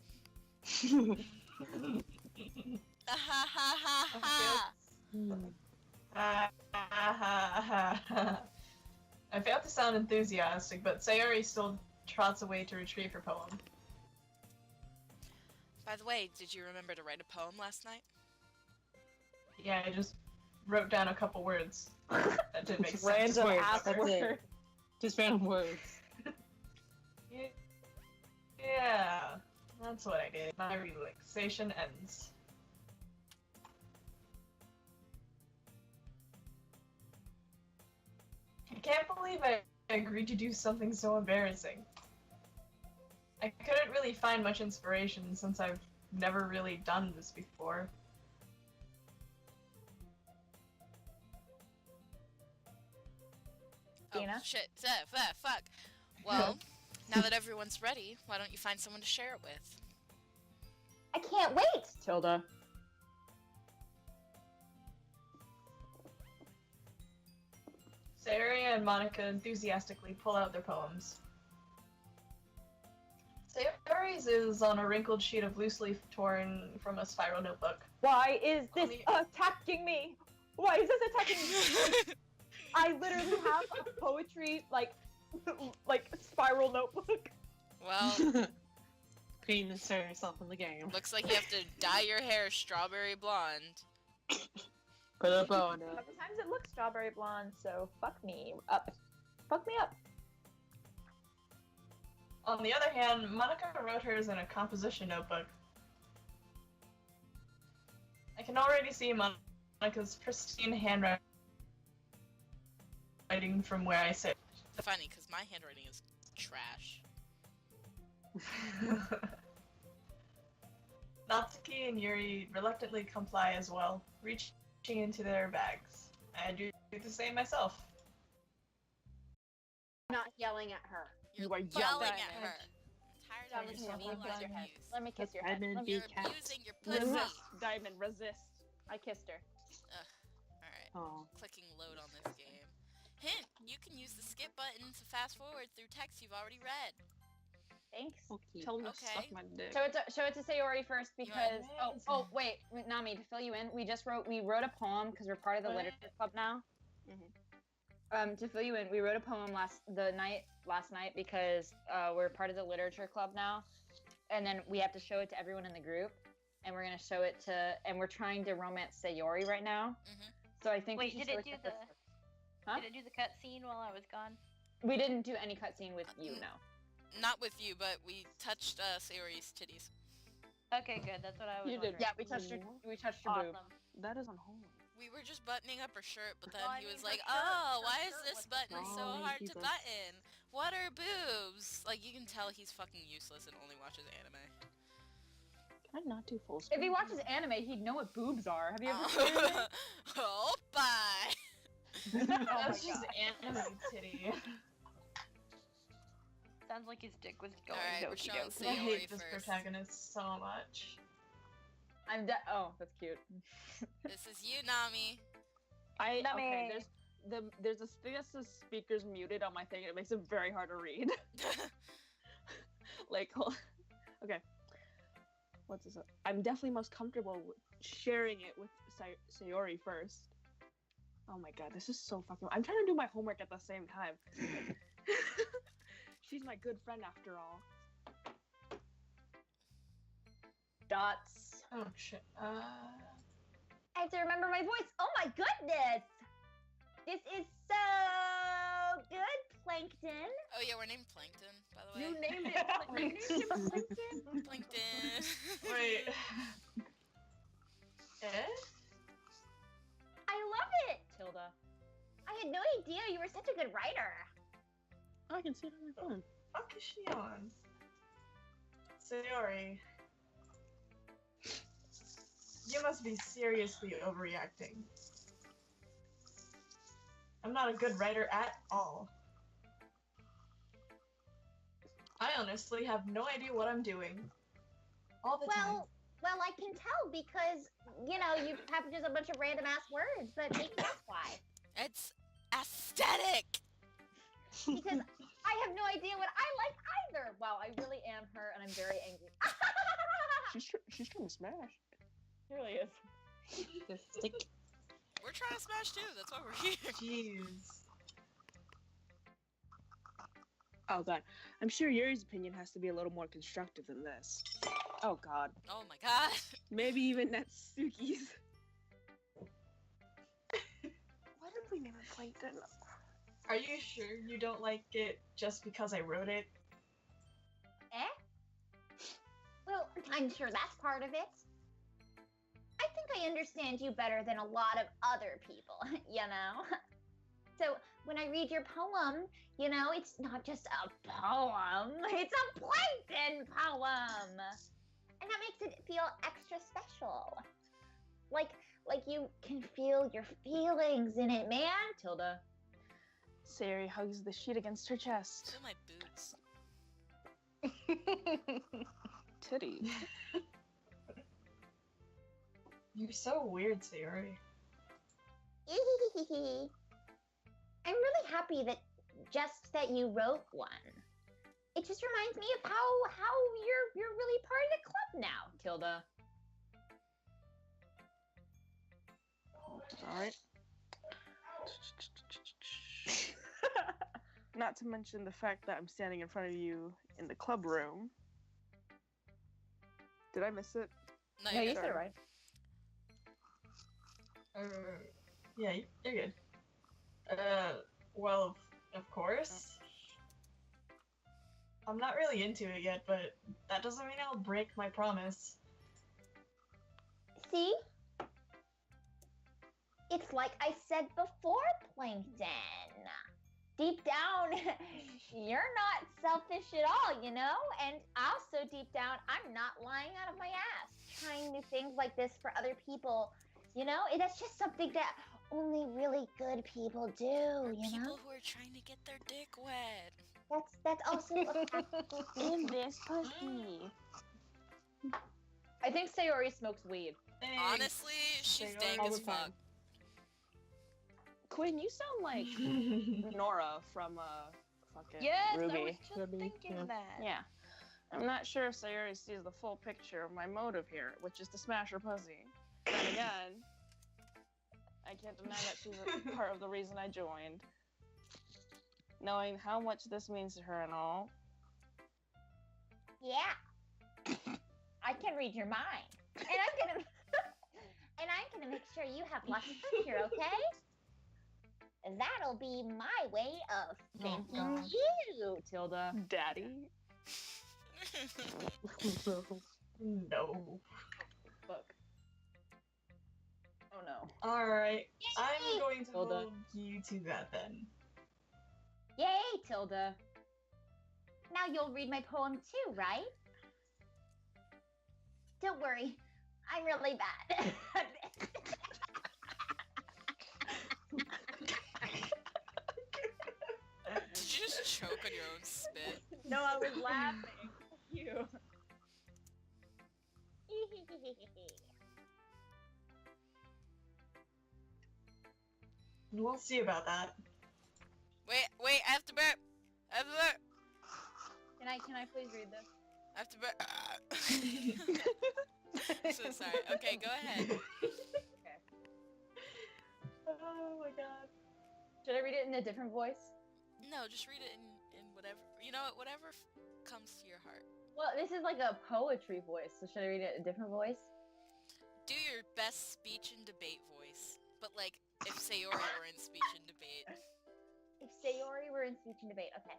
Ha ha ha ha. I failed to sound enthusiastic, but Sayori still trots away to retrieve her poem. By the way, did you remember to write a poem last night? Yeah, I just wrote down a couple words. That didn't make sense. Random Words, ass that's word. it. Just random words. Yeah, that's what I did. My relaxation ends. I can't believe I agreed to do something so embarrassing. I couldn't really find much inspiration since I've never really done this before. Dina? Oh, shit. Fuck. Well, now that everyone's ready, why don't you find someone to share it with? I can't wait. Tilda. Sayori and Monica enthusiastically pull out their poems. Sayori's is on a wrinkled sheet of loose leaf torn from a spiral notebook. Why is this Only- attacking me? Why is this attacking me? I literally have a poetry, like spiral notebook. Well, Queen insert herself in the game. looks like you have to dye your hair strawberry blonde. Put a bow on it. Sometimes it looks strawberry blonde, so fuck me up. Fuck me up. On the other hand, Monica wrote hers in a composition notebook. I can already see Monica's pristine handwriting from where I sit. Funny, because my handwriting is trash. Natsuki and Yuri reluctantly comply as well, reaching into their bags. I do the same myself. Not yelling at her. You're You are yelling yelling at at her. I'm tired of your Diamond, feelings kiss your head. abuse. Let me kiss your head. Diamond, Let me- be You're cat. abusing your pussy. Resist, Diamond, resist. I kissed her. Alright, Oh. clicking load on this game. Hint, you can use the skip button to fast forward through text you've already read. Thanks. Okay. Tell him to Okay. suck my dick. Show it to Sayori first because Amazing. wait, Nami, to fill you in, we wrote a poem because we're part of the literature club now. To fill you in, we wrote a poem last night because we're part of the literature club now, and then we have to show it to everyone in the group, and we're gonna show it to, and we're trying to romance Sayori right now. So I think we Wait, should did show it do to the? her. Huh? Did it do the cutscene while I was gone? We didn't do any cutscene with you, no. Not with you, but we touched Sayori's titties. Okay, good. That's what I was. You did. wondering. Yeah, we touched your boob. Awesome. That is unholy. We were just buttoning up her shirt, but then Well, I he mean, was her like, shirt- "Oh, her why is shirt this was button so wrong, hard to Jesus. button? What are boobs?" Like, you can tell he's fucking useless and only watches anime. Can I not do full If screen? he watches anime, he'd know what boobs are. Have you ever seen anime? Oh, bye. Oh my That's just God. anime titty. Sounds like his dick was going Alright, we're Doki showing Doki. I Sayori hate this first. protagonist so much. Oh, that's cute. This is you, Nami. Okay, Nami. there's a thing that says speakers muted on my thing, and it makes it very hard to read. Like, okay. What's this? I'm definitely most comfortable with sharing it with Sayori first. Oh my god, this is so fucking. I'm trying to do my homework at the same time. She's my good friend after all. Dots. Oh shit. I have to remember my voice. Oh my goodness! This is so good, Plankton. Oh yeah, we're named Plankton, by the way. You named it. You named it Plankton? Plankton. Wait. Eh? had no idea you were such a good writer. Oh, I can see it on my phone. What is she on? Sayori. You must be seriously overreacting. I'm not a good writer at all. I honestly have no idea what I'm doing. All the time. Well, I can tell because, you know, you have just a bunch of random ass words, but maybe that's why. It's aesthetic. Because I have no idea what I like either. Wow, I really am her, and I'm very angry. She's trying to smash. It really is. Just stick. We're trying to smash too. That's why we're here. Jeez. Oh god, I'm sure Yuri's opinion has to be a little more constructive than this. Oh god. Oh my god. Maybe even Natsuki's. Why did we name it Plankton? Are you sure you don't like it just because I wrote it? Well, I'm sure that's part of it. I think I understand you better than a lot of other people, you know? So, when I read your poem, you know, it's not just a poem, it's a plankton poem! And that makes it feel extra special. Like you can feel your feelings in it, man. Tilda. Sayori hugs the sheet against her chest. Feel my boots. Titties. You're so weird, Sayori. I'm really happy that you wrote one. It just reminds me of how you're really part of the club now, Tilda. Alright. Not to mention the fact that I'm standing in front of you in the club room. Did I miss it? No, Yeah, you're you good. said it right. Yeah, you're good. Well, of course. I'm not really into it yet, but that doesn't mean I'll break my promise. See? It's like I said before, Plankton. Deep down, you're not selfish at all, you know? And also deep down, I'm not lying out of my ass, trying new things like this for other people. You know, that's just something that only really good people do, Or you people know? who are trying to get their dick wet. That's also a fact. In this pussy. I think Sayori smokes weed. Thanks. Honestly, she's Sayori. dank All as the time. fuck. Quinn, you sound like Nora from fucking Yes, Ruby. I was just Ruby, thinking yeah. that. Yeah. I'm not sure if Sayori sees the full picture of my motive here, which is to smash her pussy. Then again, I can't deny that she's a part of the reason I joined. Knowing how much this means to her and all. Yeah. I can read your mind. And I'm gonna make sure you have lots of fun here, okay? That'll be my way of thanking God. you. Tilda. Daddy. No. Fuck. Oh no. Alright, I'm going to Tilda. hold you to that then. Yay, Tilda. Now you'll read my poem too, right? Don't worry, I'm really bad. Did you just choke on your own spit? No, I was laughing. You. We'll see about that. Wait, I have to burp. I have to burp. Can I please read this? I have to burp. So sorry. Okay, go ahead. Okay. Oh my god. Should I read it in a different voice? No, just read it in whatever. You know what? Whatever comes to your heart. Well, this is like a poetry voice, so should I read it in a different voice? Do your best speech and debate voice. But like, if Sayori were in speech and debate. If Sayori were in speech and debate, okay.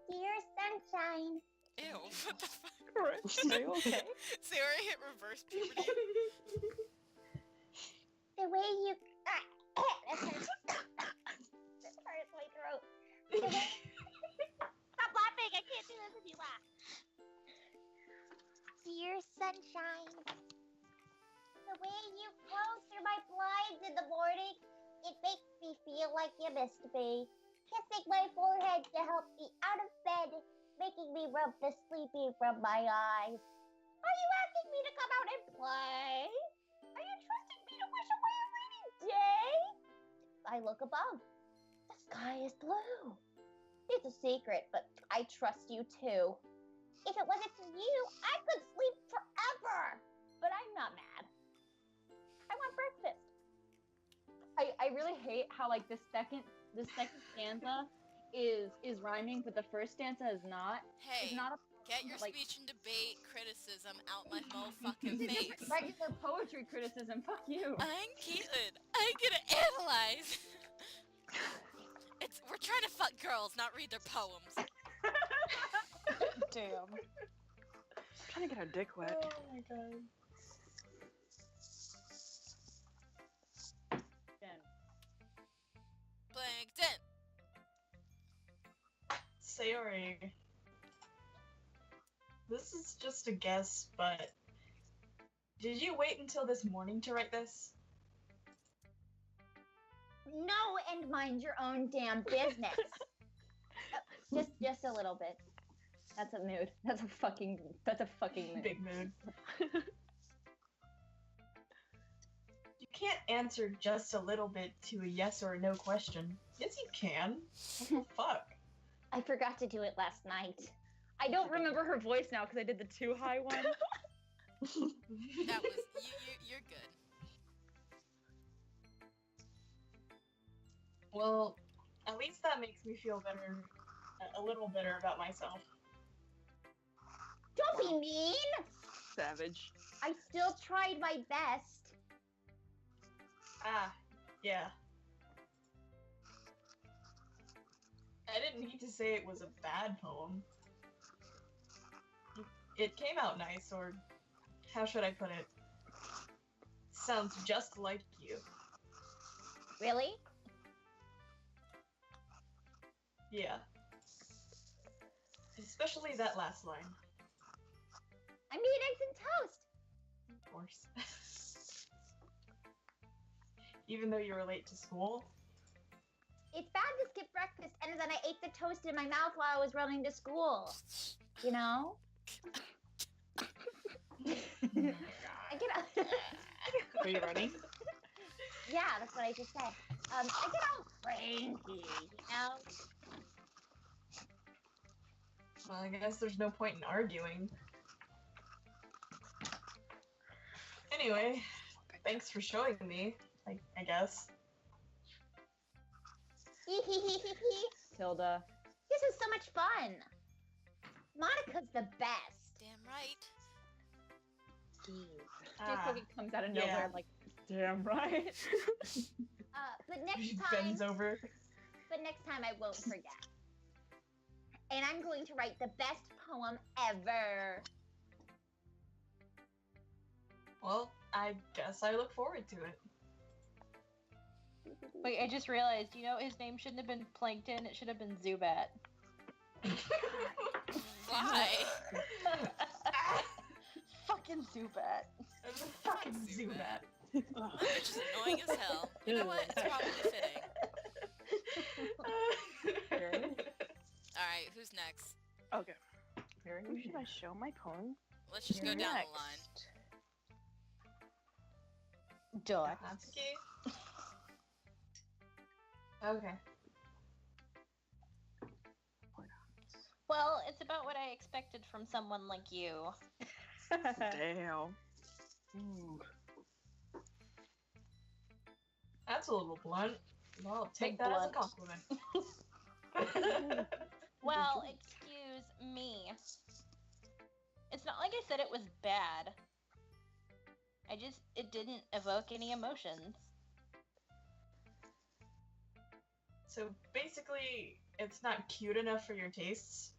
Dear sunshine. Ew, what the fuck? Are you okay? Sayori hit reverse puberty. The way you like you missed me. Kissing my forehead to help me out of bed, making me rub the sleepy from my eyes. Are you asking me to come out and play? Are you trusting me to wish away a rainy day? I look above. The sky is blue. It's a secret, but I trust you too. If it wasn't for you, I could sleep forever. But I'm not mad. I want breakfast. I really hate how like the second stanza is rhyming, but the first stanza is not. Hey, It's not a get your like, speech and debate criticism out my motherfucking it's face. just regular poetry criticism. Fuck you. I'm Caitlin. I'm gonna analyze. We're trying to fuck girls, not read their poems. Damn. Trying to get her dick wet. Oh my god. Plankton. Sayori. This is just a guess, but did you wait until this morning to write this? No, and mind your own damn business. just a little bit. That's a mood. That's a fucking mood. Big mood. You can't answer just a little bit to a yes or a no question. Yes, you can. What the fuck? I forgot to do it last night. I don't remember her voice now because I did the too high one. That was you're good. Well, at least that makes me feel better, a little better about myself. Don't be mean! Savage. I still tried my best. Ah, yeah. I didn't mean to say it was a bad poem. It came out nice, or how should I put it? Sounds just like you. Really? Yeah. Especially that last line. I made eggs and toast. Of course. Even though you were late to school? It's bad to skip breakfast and then I ate the toast in my mouth while I was running to school. You know? I get up. Are you running? Yeah, that's what I just said. I get all cranky, you know? Well, I guess there's no point in arguing. Anyway, thanks for showing me, I guess. Tilda. This is so much fun. Monica's the best. Damn right. Cookie comes out of nowhere like, damn right. But next She time, bends over. I won't forget. And I'm going to write the best poem ever. Well, I guess I look forward to it. Wait, I just realized, his name shouldn't have been Plankton, it should have been Zubat. Why? Fucking Zubat. Fucking Zubat. Which is annoying as hell. You know what? It's probably fitting. Alright, who's next? Okay. Who should I show my poem? Let's just go down the line. Dot. Natsuki? Okay. Well, it's about what I expected from someone like you. Damn. Ooh. That's a little blunt. Well, I'll take Big that as a blunt. compliment. Well, excuse me. It's not like I said it was bad. It didn't evoke any emotions. So basically, it's not cute enough for your tastes?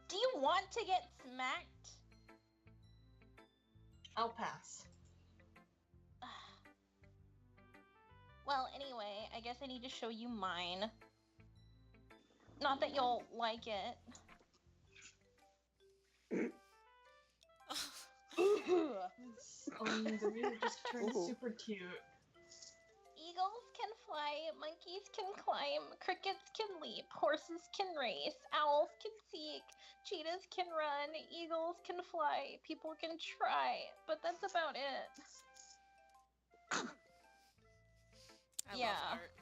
Do you want to get smacked? I'll pass. Well, anyway, I guess I need to show you mine. Not that you'll like it. The music just turned Ooh. super cute. You Eagles can fly, monkeys can climb, crickets can leap, horses can race, owls can seek, cheetahs can run, eagles can fly, people can try, but that's about it. I Yeah. love art.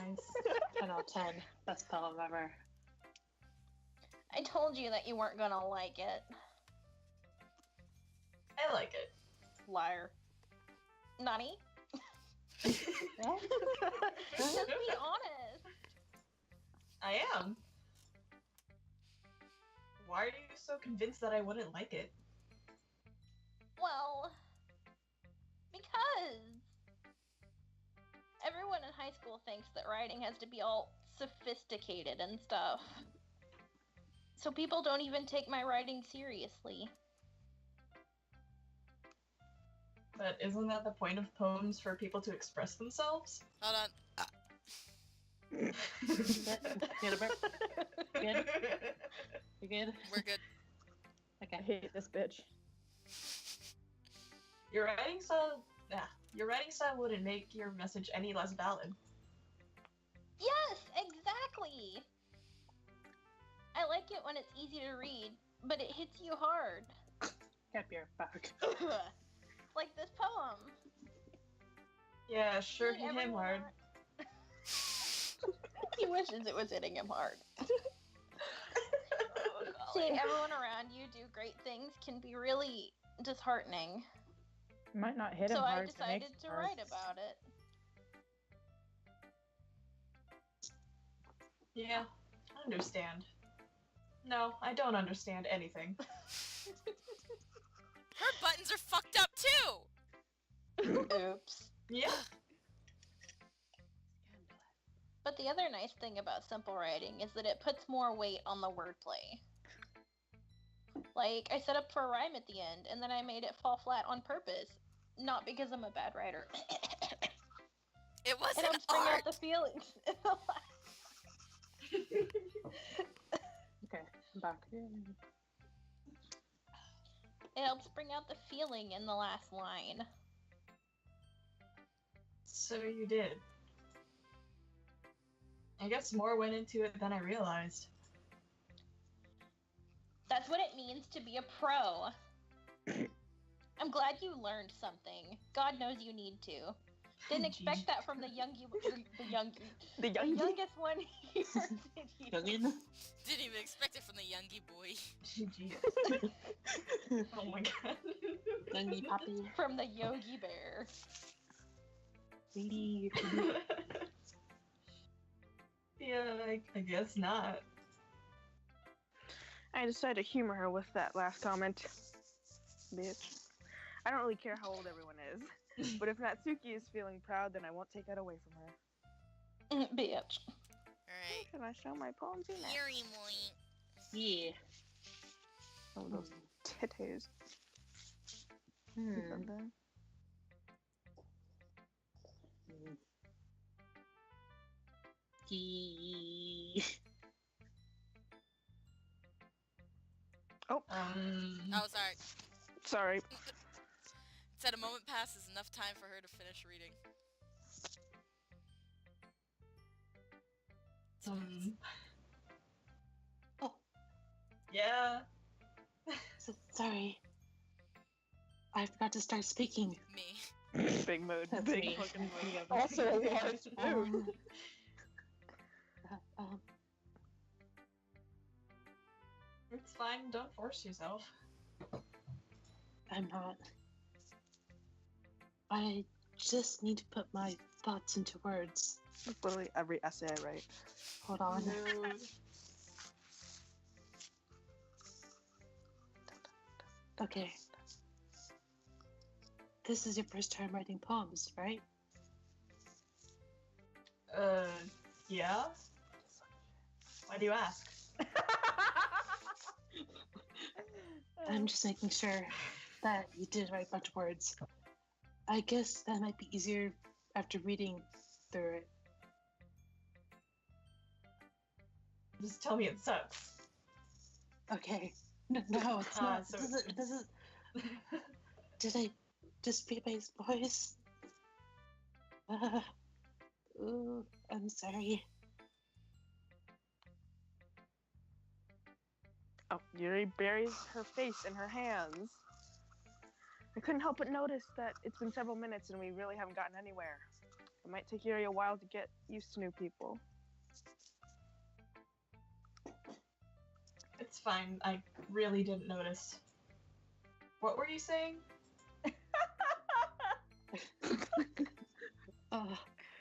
Nice. 10 out of 10. Best poem ever. I told you that you weren't gonna like it. I like it. Liar. Nani? Just be honest. I am. Why are you so convinced that I wouldn't like it? Well, because everyone in high school thinks that writing has to be all sophisticated and stuff. So people don't even take my writing seriously. But isn't that the point of poems, for people to express themselves? Hold on. Get a burp. Good? You good? We're good. I Okay. hate this bitch. Your writing style wouldn't make your message any less valid. Yes, exactly. I like it when it's easy to read, but it hits you hard. Get your back. Like this poem. Yeah, sure See, hit him everyone hard. He wishes it was hitting him hard. Seeing everyone around you do great things can be really disheartening. Might not hit him So I hard. but it makes decided to him hard. write about it. Yeah, I understand. No, I don't understand anything. Her buttons are fucked up too! Oops. Yeah. But the other nice thing about simple writing is that it puts more weight on the wordplay. Like, I set up for a rhyme at the end, and then I made it fall flat on purpose. Not because I'm a bad writer. It It wasn't helps bring out art! the feelings. Okay, I'm back. It helps bring out the feeling in the last line. So you did. I guess more went into it than I realized. That's what it means to be a pro. I'm glad you learned something. God knows you need to. Didn't expect that from the youngest one here, did you? Youngin? Didn't even expect it from the youngie boy. GG. Oh my god. Youngie Poppy. From the Yogi Bear. Sweetie. Yeah, I guess not. I decided to humor her with that last comment. Bitch. I don't really care how old everyone is, but if Natsuki is feeling proud, then I won't take that away from her. Bitch. Alright. Can I show my poem to you now? Yuri boy. Yeah. Oh, those titties. Something. Oh, sorry. Sorry. Said a moment passes, enough time for her to finish reading. Oh. Yeah. Sorry. I forgot to start speaking. Me. Big mood. That's Big me. fucking mood. Also a large mood. It's fine, don't force yourself. I'm not. I just need to put my thoughts into words. That's literally every essay I write. Hold on. Mood. Okay. This is your first time writing poems, right? Yeah? Why do you ask? I'm just making sure that you did write a bunch of words. I guess that might be easier after reading through it. Just tell me it sucks. Okay. No, it's not. so- This is. Did I just read my voice? Ooh, I'm sorry. Oh, Yuri buries her face in her hands. I couldn't help but notice that it's been several minutes and we really haven't gotten anywhere. It might take Yuri a while to get used to new people. It's fine. I really didn't notice. What were you saying?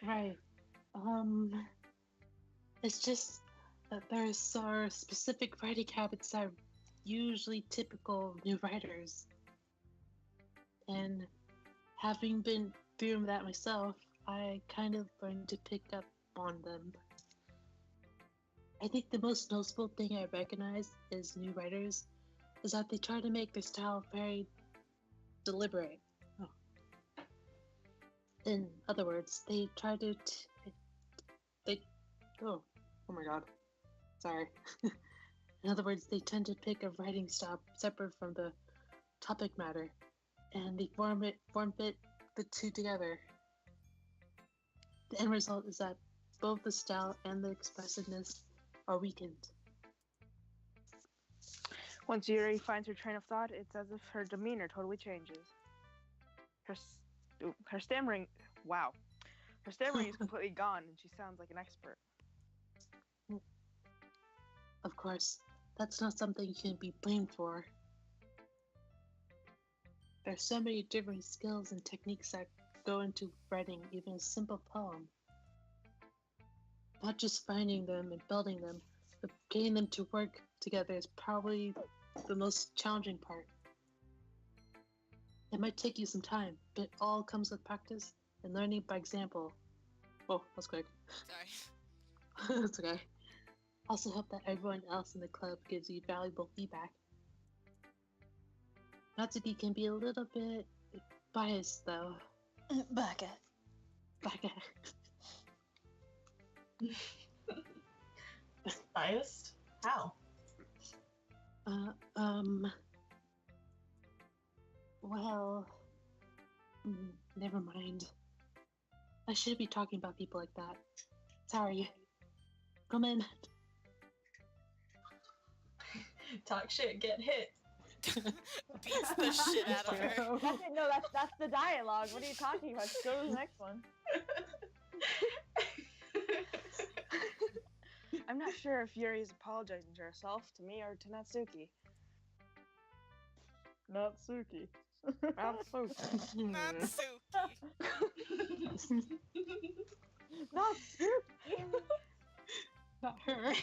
Right. It's just that there's our specific writing habits that are usually typical of new writers. And having been through that myself, I kind of learned to pick up on them. I think the most noticeable thing I recognize as new writers is that they try to make their style very deliberate. Oh. In other words, they try to oh my god, sorry. In other words, they tend to pick a writing style separate from the topic matter, and they form fit the two together. The end result is that both the style and the expressiveness are weakened. Once Yuri finds her train of thought, it's as if her demeanor totally changes. Her stammering, wow. Her stammering is completely gone and she sounds like an expert. Of course, that's not something you can be blamed for. There's so many different skills and techniques that go into writing even a simple poem. Not just finding them and building them, but getting them to work together is probably the most challenging part. It might take you some time, but it all comes with practice and learning by example. Oh, that's quick. Sorry. That's okay. Also hope that everyone else in the club gives you valuable feedback. Natsuki can be a little bit biased though. Baka. Biased? How? Well, never mind. I shouldn't be talking about people like that. Sorry. Come in. Talk shit, get hit. Beats the shit out of her. That's it. No, that's the dialogue. What are you talking about? Just go to the next one. I'm not sure if Yuri is apologizing to herself, to me, or to Natsuki. Natsuki. Natsuki. Natsuki. Natsuki. Not her.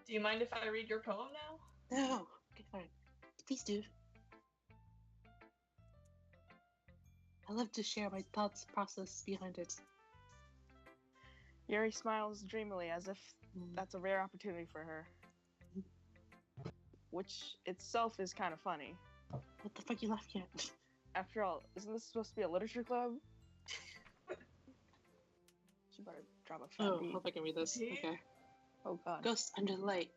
Do you mind if I read your poem now? No. Okay, fine. Please do. I love to share my thoughts process behind it. Yuri smiles dreamily as if that's a rare opportunity for her. Which itself is kind of funny. What the fuck are you laughing at? After all, isn't this supposed to be a literature club? She better drop a fat beat. Hope I can read this. Okay. Oh god. Ghost under the light.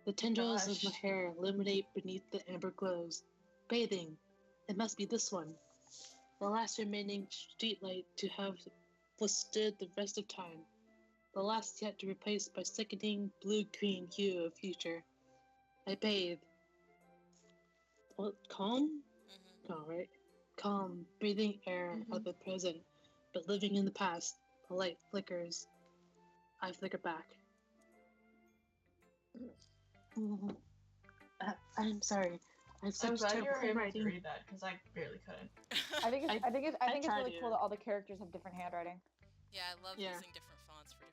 The tendrils of my Gosh. hair illuminate beneath the amber glows. Bathing. It must be this one. The last remaining streetlight to have withstood the rest of time. The last yet to replace by sickening blue-green hue of future. I bathe. What? Calm? Oh, right. Calm, breathing air of the present, but living in the past. The light flickers. I flicker back. I'm sorry. I'm glad you were able to read that because I barely couldn't. I think it's tried really to. cool that all the characters have different handwriting. Yeah, I love Yeah. using different fonts for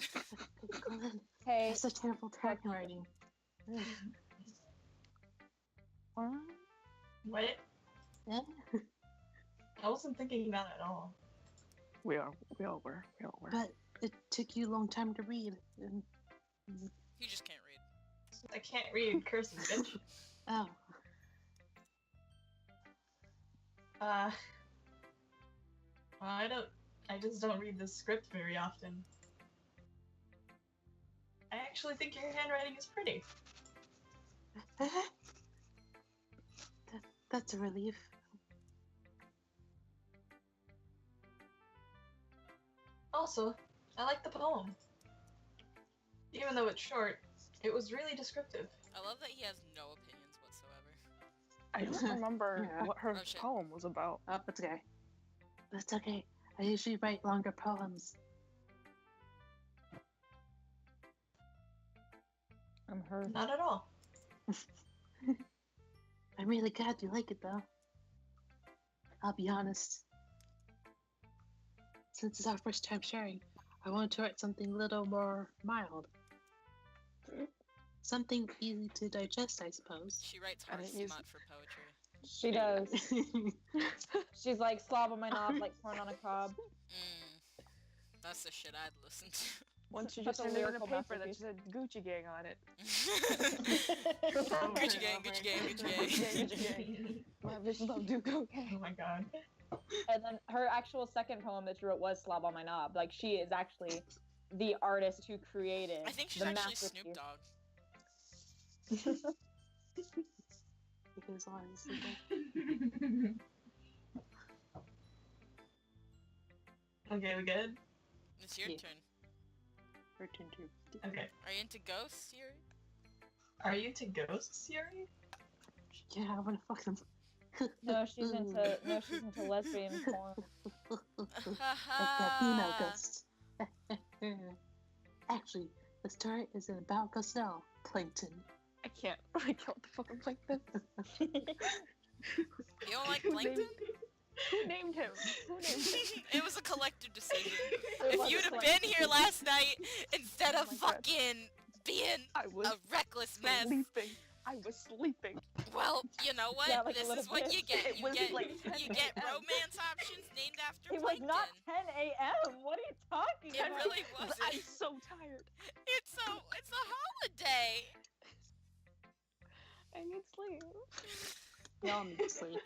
different characters. Hey, That's such terrible handwriting. What? Yeah. I wasn't thinking that at all. We all were. But it took you a long time to read. And, You just can't read. I can't read cursive, bitch. oh. Well, I just don't read the script very often. I actually think your handwriting is pretty. That's a relief. Also, I like the poem. Even though it's short, it was really descriptive. I love that he has no opinions whatsoever. I don't remember Yeah. what her Oh, shit. poem was about. Oh, that's okay. That's okay. I usually write longer poems. I'm hurt. Not at all. I'm really glad you like it, though. I'll be honest. Since it's our first time sharing, I wanted to write something a little more mild. Something easy to digest, I suppose. She writes I hard didn't use- smut for poetry. She does. She's like slob on my knob, like corn on a cob. That's the shit I'd listen to. Once you That's just a sent it in a lyrical paper that masterpiece. said Gucci Gang on it. Gucci gang, Gucci gang, Gucci gang. Gucci Gang. My bitch love Duke, okay. Oh my god. And then her actual second poem that she wrote was Slob on My Knob. Like, she is actually the artist who created I think she's the actually masterpiece. Snoop Dogg. Because honestly, Okay, we good? It's your Yeah. turn. her turn too. Okay. Are you into ghosts, Yuri? Are you to ghosts, Yuri? Yeah, I wanna fuck them. No, she's into lesbian porn. Like that female ghost. Actually, the story is about Gosnell, Plankton. I can't. I can't the fucking plankton. You don't like Who plankton? Who named him? Who named him? It was a collective decision. It If was you'd have collective been here last night, instead of Oh my God. fucking being I was a reckless mess, sleeping. I was sleeping. well, you know what? Yeah, like a This little is what you bitch. get. It You was get like 10 you get a.m. romance options named after It was plankton. not 10 a.m. What are you talking It about? really I'm wasn't. so tired. It's a holiday. I need sleep. Y'all need to sleep.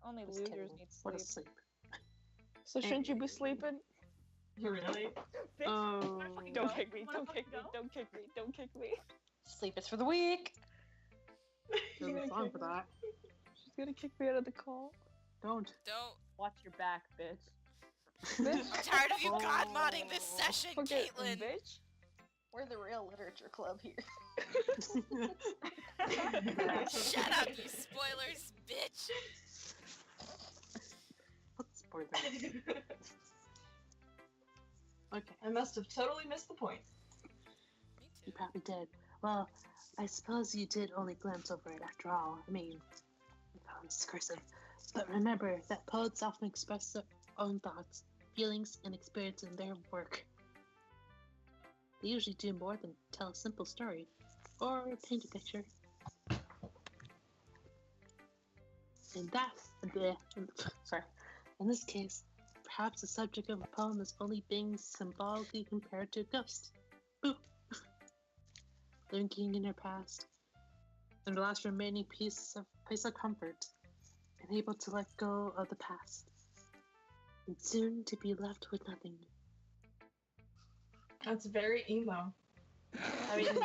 Only Just losers kidding. need What a sleep. sleep. So shouldn't you be sleeping? Really? Oh. Don't kick me. Don't kick me. Don't kick me. Don't kick me. Sleep is for the weak. There's a song for that. She's gonna kick me out of the call. Don't. Don't. Watch your back, bitch. Bitch. I'm tired of you god modding this session, Okay, Caitlin. bitch. We're the real literature club here. Shut up, you spoilers, bitch. What spoiler? Okay, I must have totally missed the point. Me you too. probably did. Well, I suppose you did only glance over it after all. I mean, the poem's cursive. But remember that poets often express their own thoughts, feelings, and experience in their work. They usually do more than tell a simple story or paint a picture. In this case, perhaps the subject of a poem is only being symbolically compared to a ghost. Boo! Blinking in her past, and the last remaining place of comfort, and able to let go of the past, and soon to be left with nothing. That's very emo. I mean, It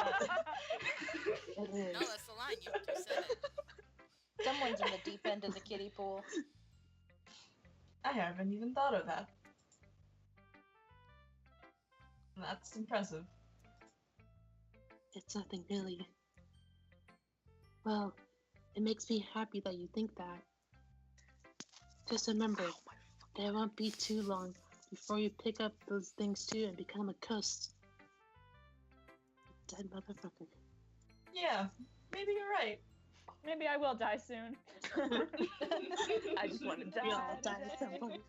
No, is. that's the line. You said it. Someone's in the deep end of the kiddie pool. I haven't even thought of that. That's impressive. It's nothing really. Well, it makes me happy that you think that. Just remember, that it won't be too long before you pick up those things too and become a ghost. Dead motherfucker. Yeah, maybe you're right. Maybe I will die soon. I just want to die. We all die at some point.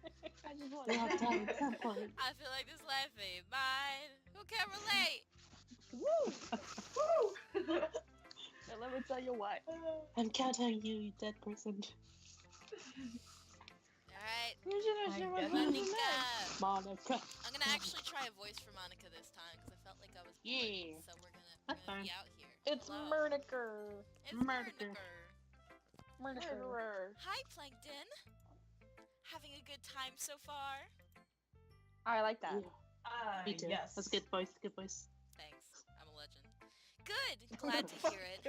I just want We to all die. die at some point. I feel like this life ain't mine. Who can relate? Woo! And let me tell you what. I'm counting on you, you dead person. Alright, I guess. Monica. Monica. I'm gonna actually try a voice for Monica this time because I felt like I was bored. Yeah. So we're That's gonna fine. be out here. It's Hello. Murderer. It's Murderer. Murderer. Murderer. Hi, Plankton. Having a good time so far? I like that. Yeah, me too. Yes. That's a good voice, good voice. Thanks. I'm a legend. Good. Glad to hear it.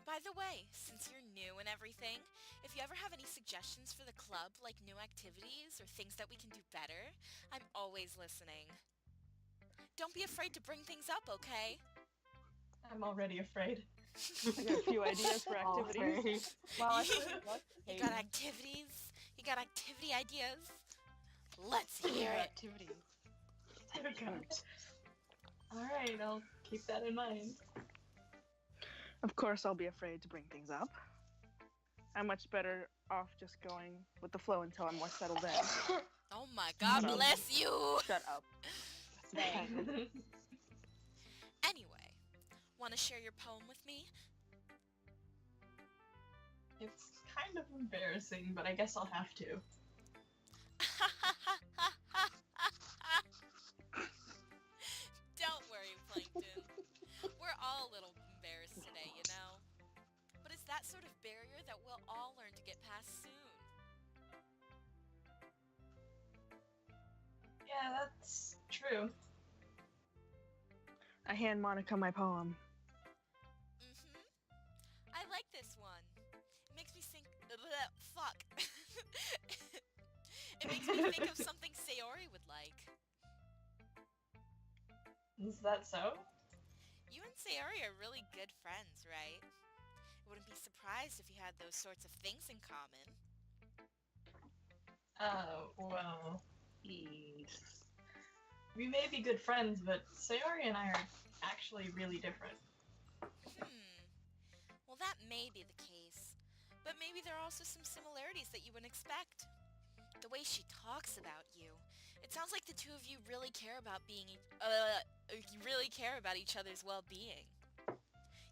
By the way, since you're new and everything, if you ever have any suggestions for the club, like new activities or things that we can do better, I'm always listening. Don't be afraid to bring things up, okay? I'm already afraid. I got a few ideas for activities. Well, I You think what you got activities? You got activity ideas? Let's hear it. Activities. Oh god. Alright, I'll keep that in mind. Of course, I'll be afraid to bring things up. I'm much better off just going with the flow until I'm more settled in. Oh my god, Shut up. bless you! Shut up. Anyway, want to share your poem with me? It's kind of embarrassing, but I guess I'll have to. Don't worry, Plankton. We're all a little embarrassed today, you know? But it's that sort of barrier that we'll all learn to get past soon. Yeah, that's true. I hand Monica my poem. I like this one. It makes me think... fuck. It makes me think of something Sayori would like. Is that so? You and Sayori are really good friends, right? I wouldn't be surprised if you had those sorts of things in common. Well... We may be good friends, but Sayori and I are actually really different. Well, that may be the case. But maybe there are also some similarities that you wouldn't expect. The way she talks about you. It sounds like the two of you really care about each other's well-being.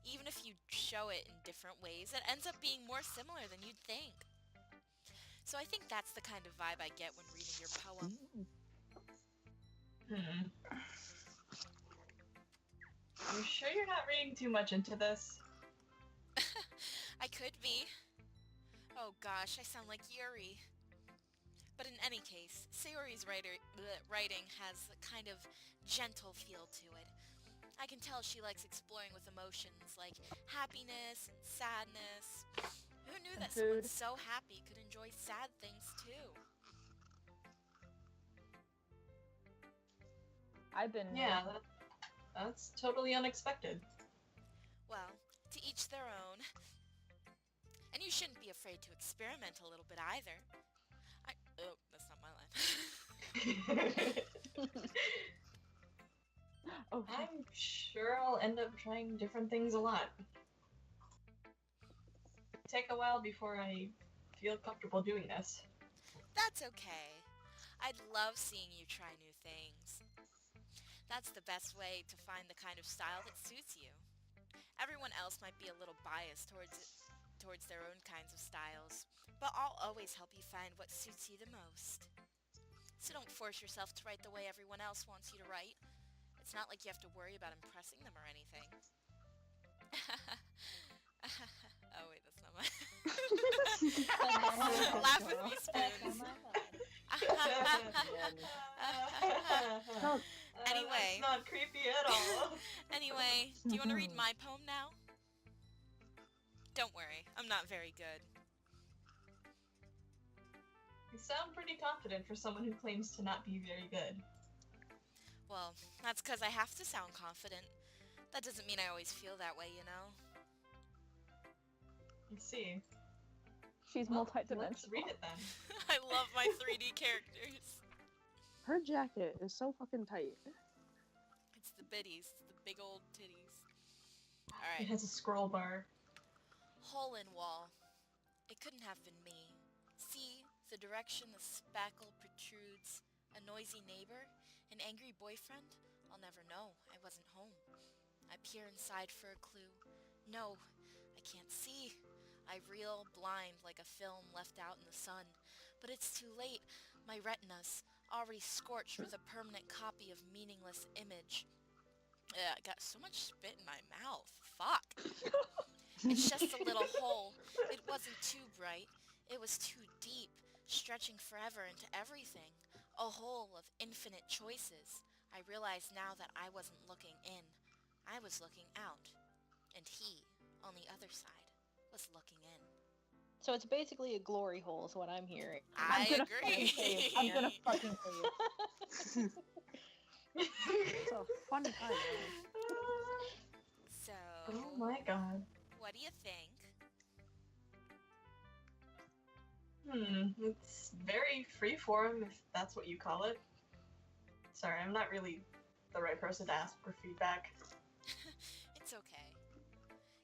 Even if you show it in different ways, it ends up being more similar than you'd think. So I think that's the kind of vibe I get when reading your poem. You sure you're not reading too much into this? I could be. Oh gosh, I sound like Yuri. But in any case, Sayori's writing has a kind of gentle feel to it. I can tell she likes exploring with emotions like happiness and sadness. Who knew that someone so happy could enjoy sad things too? Yeah, that's totally unexpected. Well, to each their own. And you shouldn't be afraid to experiment a little bit either. Oh, that's not my line. Oh, I'm sure I'll end up trying different things a lot. It'll take a while before I feel comfortable doing this. That's okay. I'd love seeing you try new things. That's the best way to find the kind of style that suits you. Everyone else might be a little biased towards their own kinds of styles, but I'll always help you find what suits you the most. So don't force yourself to write the way everyone else wants you to write. It's not like you have to worry about impressing them or anything. Oh wait, that's not my... Laugh with me, Spoons. Anyway. That's not creepy at all. Anyway, do you want to read my poem now? Don't worry, I'm not very good. You sound pretty confident for someone who claims to not be very good. Well, that's because I have to sound confident. That doesn't mean I always feel that way, you know? I see. she's Well, multi-dimensional. let's read it then. I love my 3D characters. Her jacket is so fucking tight. It's the biddies, the big old titties. It Alright. has a scroll bar. Hole in wall. It couldn't have been me. See, the direction the spackle protrudes. A noisy neighbor? An angry boyfriend? I'll never know. I wasn't home. I peer inside for a clue. No, I can't see. I reel blind like a film left out in the sun. But it's too late. My retina's already scorched with a permanent copy of meaningless image. I got so much spit in my mouth. Fuck. It's just a little hole. It wasn't too bright. It was too deep, stretching forever into everything. A hole of infinite choices. I realize now that I wasn't looking in. I was looking out. And he on the other side. So it's basically a glory hole, is what I'm hearing. I gonna agree. fucking play it. I'm gonna fucking play it. It's a fun time. Man. So, Oh my god. what do you think? It's very freeform, if that's what you call it. Sorry, I'm not really the right person to ask for feedback. It's okay.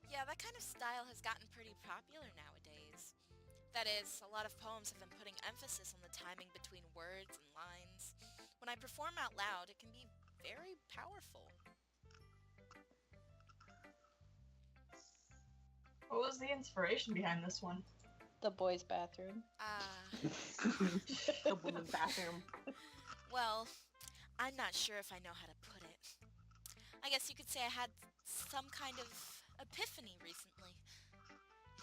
Yeah, that kind of style has gotten pretty popular nowadays. That is, a lot of poems have been putting emphasis on the timing between words and lines. When I perform out loud, it can be very powerful. What was the inspiration behind this one? The boys' bathroom. The woman's bathroom. Well, I'm not sure if I know how to put it. I guess you could say I had some kind of epiphany recently.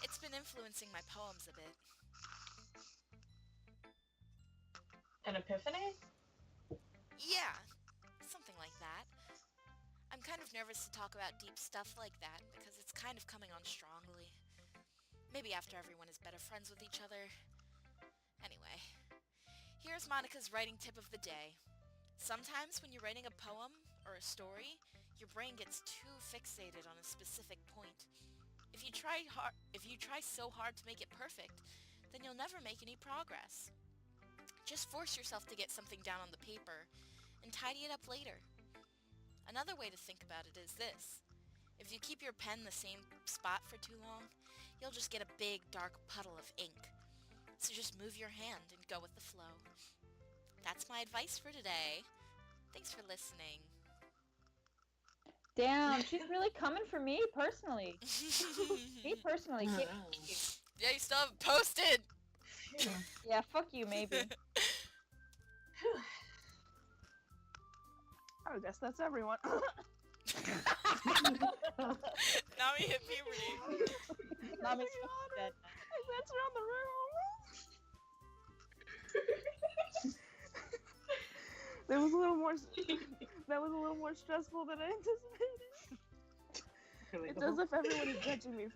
It's been influencing my poems a bit. An epiphany? Yeah, something like that. I'm kind of nervous to talk about deep stuff like that because it's kind of coming on strongly. Maybe after everyone is better friends with each other. Anyway, here's Monica's writing tip of the day. Sometimes when you're writing a poem or a story, your brain gets too fixated on a specific point. If you try so hard to make it perfect, then you'll never make any progress. Just force yourself to get something down on the paper and tidy it up later. Another way to think about it is this. If you keep your pen the same spot for too long, you'll just get a big dark puddle of ink. So just move your hand and go with the flow. That's my advice for today. Thanks for listening. Damn, she's really coming for me personally. Me personally. Yeah, you still haven't posted! Phew. Yeah, fuck you, maybe. I guess that's everyone. Now we hit puberty. Nami's dead. That's around the room. That was a little more. That was a little more stressful than I anticipated. It's as if everyone is judging me.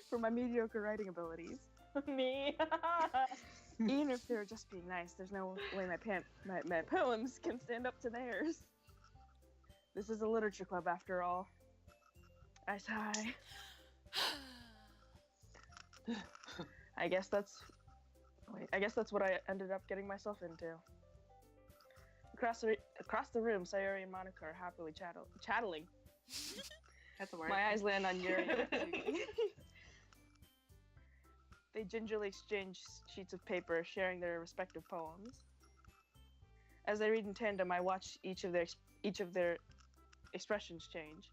For my mediocre writing abilities. Me. Even if they're just being nice, there's no way my poems can stand up to theirs. This is a literature club after all. I sigh. I guess that's what I ended up getting myself into. Across the room, Sayori and Monica are happily chattling. That's a word. My eyes land on Yuri. They gingerly exchange sheets of paper, sharing their respective poems. As they read in tandem, I watch each of their expressions change.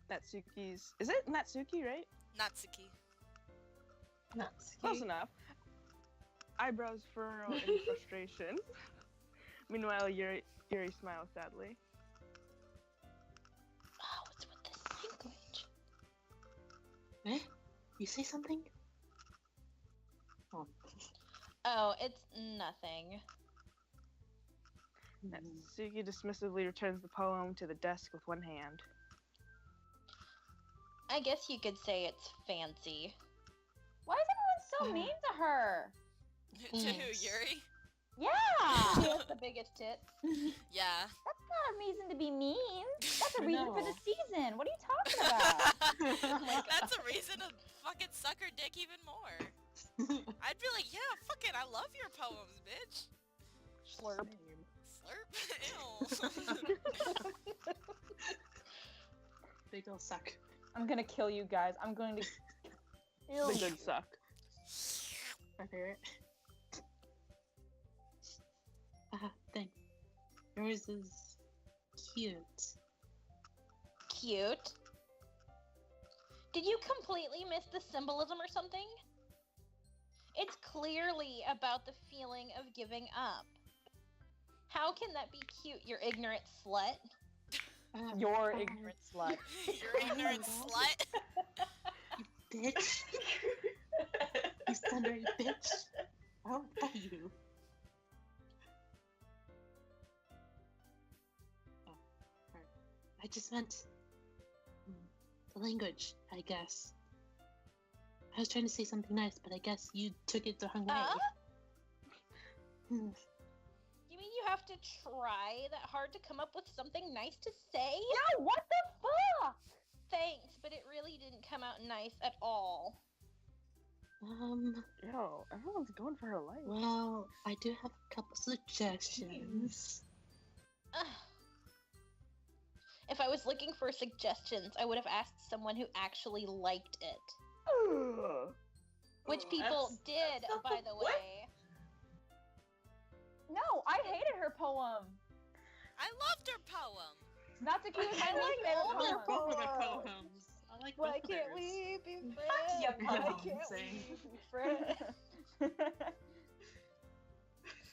Natsuki's... Is it Natsuki, right? Natsuki. Close enough. Eyebrows furrow in frustration. Meanwhile, Yuri smiles sadly. Oh, what's with this language? Eh? You say something? Oh, it's nothing. Natsuki dismissively returns the poem to the desk with one hand. I guess you could say it's fancy. Why is everyone so mean to her? To who, Yuri? Yeah! She has the biggest tits. Yeah. That's not a reason to be mean. That's a I reason for know. the season. What are you talking about? That's a reason to fucking suck her dick even more. I'd be like, yeah, fuck it, I love your poems, bitch. Slurp. Slurp? Ew. Big ol' suck. I'm gonna kill you guys. I'm going to. The good suck. My favorite. Thanks. Yours is cute. Cute. Did you completely miss the symbolism or something? It's clearly about the feeling of giving up. How can that be cute, you ignorant slut? Your ignorant slut. You're ignorant slut. You bitch. You thundery bitch. I'll fight you. Oh, alright. I just meant the language, I guess. I was trying to say something nice, but I guess you took it the wrong way. You mean you have to try that hard to come up with something nice to say? Yeah, what the fuck? Thanks, but it really didn't come out nice at all. Yo, everyone's going for her life. Well, I do have a couple suggestions. Ugh. If I was looking for suggestions, I would have asked someone who actually liked it. Which people did, that's not by the- the what? way. No, I hated her poem. I loved her poem. Natsuki was my I least like favorite all their poem. Both of the poems. poems. I like Why both of can't theirs. we be ya, friends? Why poems, can't saying. we be friends?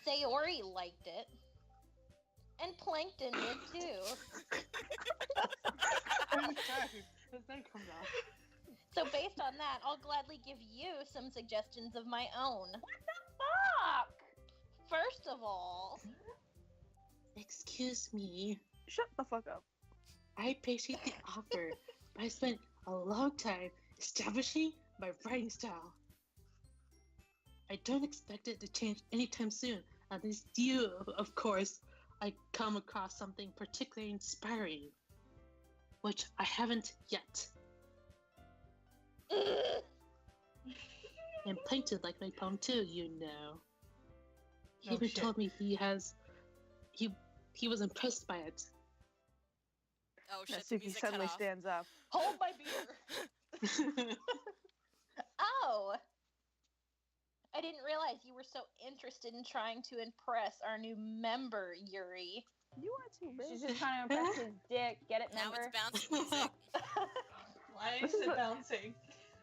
Sayori liked it. And Plankton did too. His name comes out. So based on that, I'll gladly give you some suggestions of my own. Fuck! First of all, Excuse me. Shut the fuck up. I appreciate the offer, but I spent a long time establishing my writing style. I don't expect it to change anytime soon, unless you, of course, I come across something particularly inspiring, which I haven't yet. And Plankton liked my poem too, you know. He No even shit. told me he was impressed by it. Oh shit, the Natsuki music cut suddenly off. stands up. hold my beer. Oh! I didn't realize you were so interested in trying to impress our new member, Yuri. You are too big. She's just trying to impress his dick. Get it, Now member? it's bouncy music. Why This is is it a- bouncing?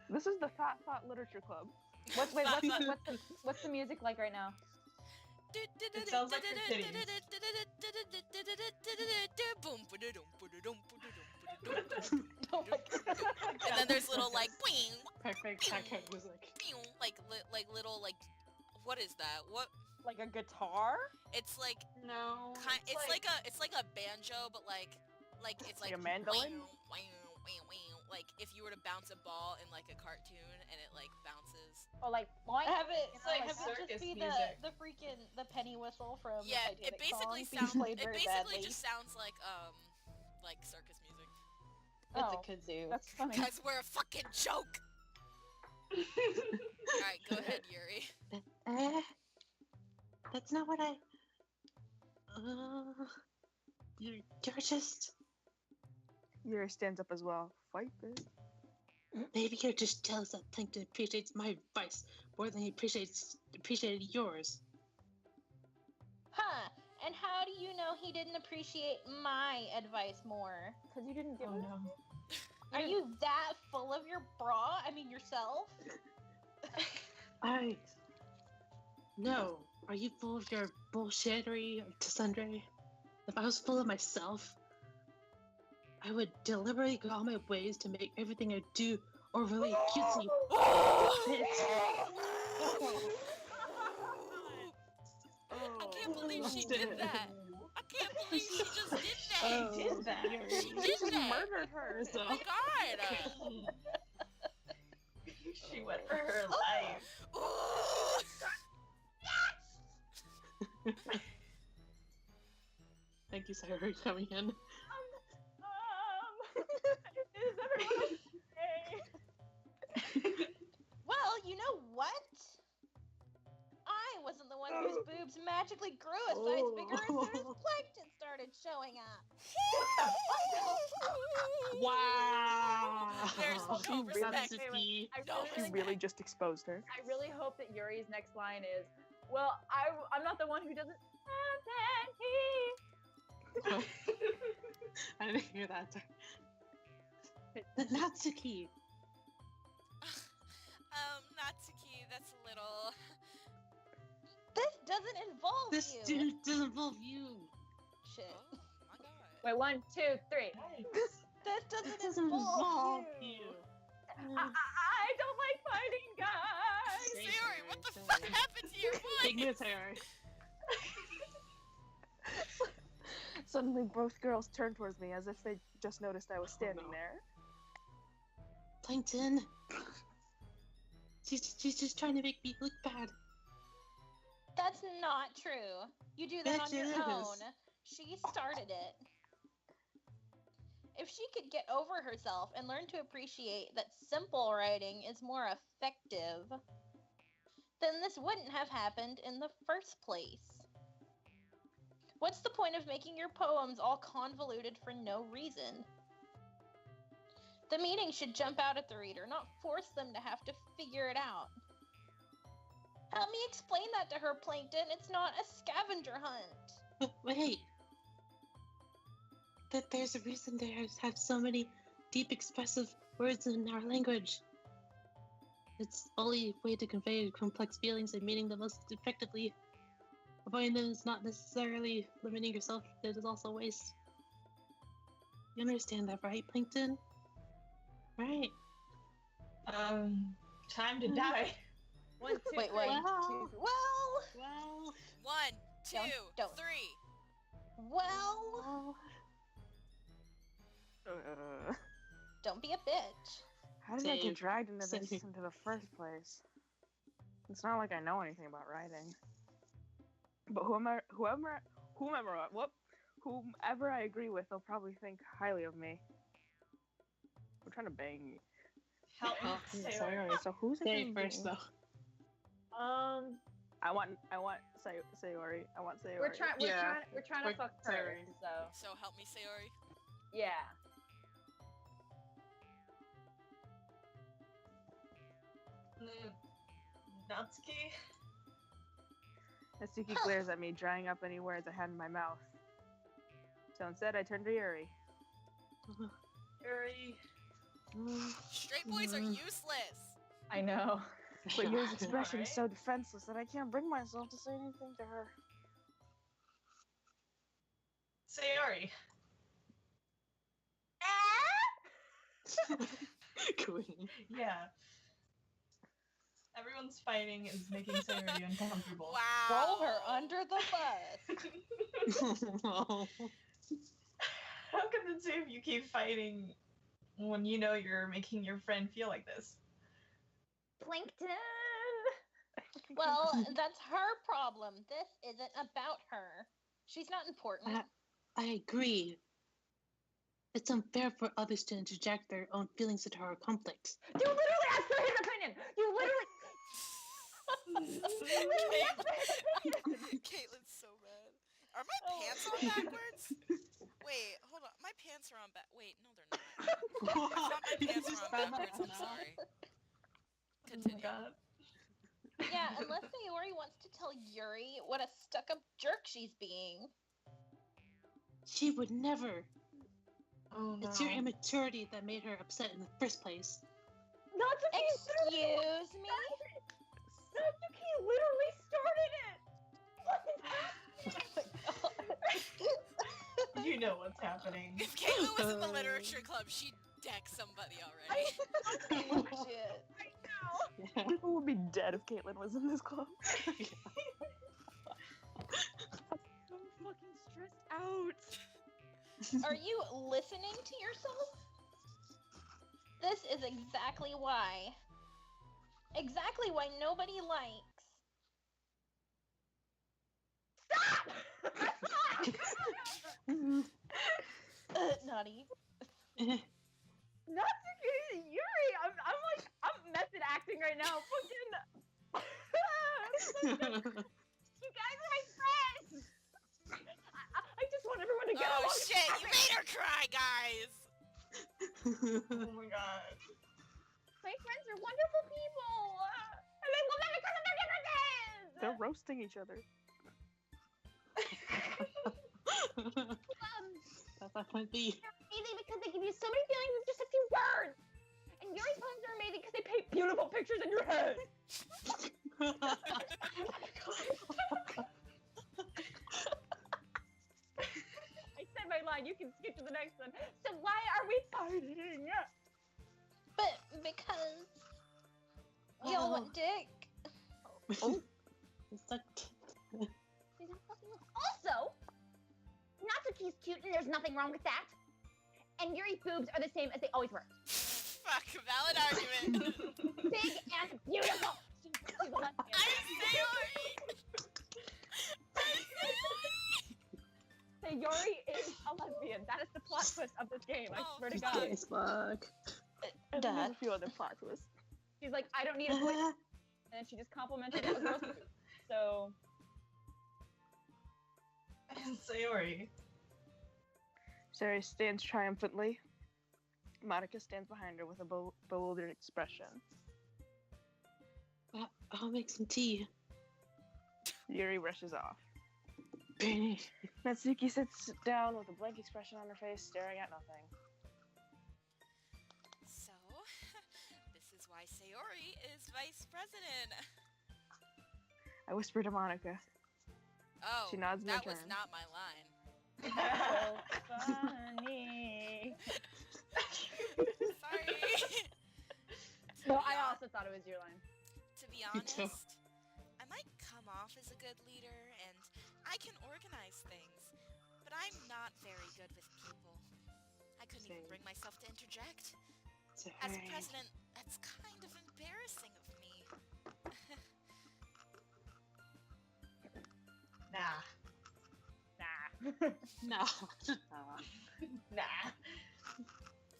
This is the Fat Thought Literature Club. What's the music like right now? It sounds like her titties. Oh my god. And then there's little like Perfect background music. like little like what is that? What Like a guitar? it's like No. it's like a banjo but like it's Like like a mandolin? like if you were to bounce a ball in like a cartoon and it like bounces. Or like boing? Have it, You know, like have it circus just be music. the freaking the penny whistle from Yeah, the it Titanic basically song being sounds played it very basically badly. just sounds like circus music. It's Oh, a kazoo. that's funny. Guys, we're a fucking joke. Alright, go ahead, Yuri. That's not what I. You're just. Yuri stands up as well. Fight, bitch. Maybe you're just jealous that Plankton appreciates my advice more than he appreciated yours. Huh. And how do you know he didn't appreciate my advice more? Because you didn't give Oh it. no. Are you that full of your bra? I mean yourself? No. Are you full of your bullshittery to sundry? If I was full of myself, I would deliberately go all my ways to make everything I do overly cutesy. I can't believe she did that. I can't believe she just did that. She did that. She did that. Murdered her. Oh my god. She went for her life. Ooh. Thank you, Sarah, for coming in. Is everyone okay? Well, you know what? I wasn't the one whose boobs magically grew a size bigger as soon as plankton started showing up. Wow! There's no respect. Natsuki. You really just exposed her. I really hope that Yuri's next line is, well, I'm not the one who doesn't have I didn't hear that. Natsuki! Natsuki, that's a little. This doesn't involve This you. dude doesn't involve you! Shit. Oh my god. Wait, 1, 2, 3. This doesn't, Doesn't involve you. I don't like fighting, guys. Sayori, what the fuck happened to your Take me voice? to Sarah. Suddenly, both girls turned towards me as if they just noticed I was standing no. there. Plankton! She's just trying to make me look bad. That's not true. You do that Yes, on your it is. own. She started it. If she could get over herself and learn to appreciate that simple writing is more effective, then this wouldn't have happened in the first place. What's the point of making your poems all convoluted for no reason? The meaning should jump out at the reader, not force them to have to figure it out. Help me explain that to her, Plankton. It's not a scavenger hunt. But wait. That there's a reason there have so many deep expressive words in our language. It's the only way to convey complex feelings and meaning the most effectively. Avoiding them is not necessarily limiting yourself, it is also waste. You understand that, right, Plankton? Right. Time to die. 1, 2, Wait, 3. wait. Well. Well, 1, 2, Don't. 3. well, don't be a bitch. How did I Same. get dragged into this Same. into the first place? It's not like I know anything about writing. But whomever I agree with, they'll probably think highly of me. We're trying to bang me. Help me, Yeah, Sayori. Sorry, so who's Say it it first, though. I want Sayori. I want Sayori. We're trying We're- to fuck her. Sayori. So So help me, Sayori. yeah. Natsuki? Natsuki glares at me, drying up any words I had in my mouth. So instead, I turn to Yuri. Yuri. Straight boys are useless. I know. But Yuri's expression is Alright. so defenseless that I can't bring myself to say anything to her. Sayori. Queen. Yeah. Everyone's fighting is making Sayori uncomfortable. Wow. Roll her under the bus. How can the two of you keep fighting when you know you're making your friend feel like this? Plankton! Well, that's her problem. This isn't about her. She's not important. I agree. It's unfair for others to interject their own feelings into our conflicts. You literally asked for his opinion! You literally... Caitlin's so mad. Are my pants on backwards? Wait, hold on. My pants are on back. Wait, no, they're not. I thought my pants were on backwards. I'm sorry. Oh Continue. my god. Yeah, unless Sayori wants to tell Yuri what a stuck-up jerk she's being. She would never. Oh no. It's your immaturity that made her upset in the first place. Natsuki Excuse me? Natsuki literally started it! You know what's happening. If Caitlin was in the literature club, she'd deck somebody already. Shit. People would be dead if Caitlin was in this club. I'm fucking stressed out. Are you listening to yourself? This is exactly why. Exactly why nobody likes. Naughty. Natsuki, Yuri, I'm method acting right now. Fucking. You guys are my friends. I just want everyone to get Oh along. shit, you made her cry, guys! Oh my god. My friends are wonderful people, and I love them because of their differences. They're roasting each other. That might be. They're amazing because they give you so many feelings with just a few words. And Yuri's poems are amazing because they paint beautiful pictures in your head. I said my line. You can skip to the next one. So why are we fighting? But because y'all want dick. It's like. Also, Natsuki's cute and there's nothing wrong with that. And Yuri's boobs are the same as they always were. Fuck, valid argument. Big and beautiful. Yes, fuck. And then there's Dad. a few other plot twists. She's like, I don't need a voice. And then she just complimented a girl. So, And Sayori. Sari stands triumphantly. Monica stands behind her with a bewildered expression. I'll make some tea. Yuri rushes off. Granny. Natsuki sits down with a blank expression on her face, staring at nothing. So, this is why Sayori is vice president. I whisper to Monica. Oh, She nods in that was return. not my line. so funny. Sorry. No, I also thought it was your line. To be Me too. honest, I might come off as a good leader and I can organize things, but I'm not very good with people. I couldn't even Same. bring myself to interject. Sorry. As a president, that's kind of embarrassing of me. Nah. No. Nah.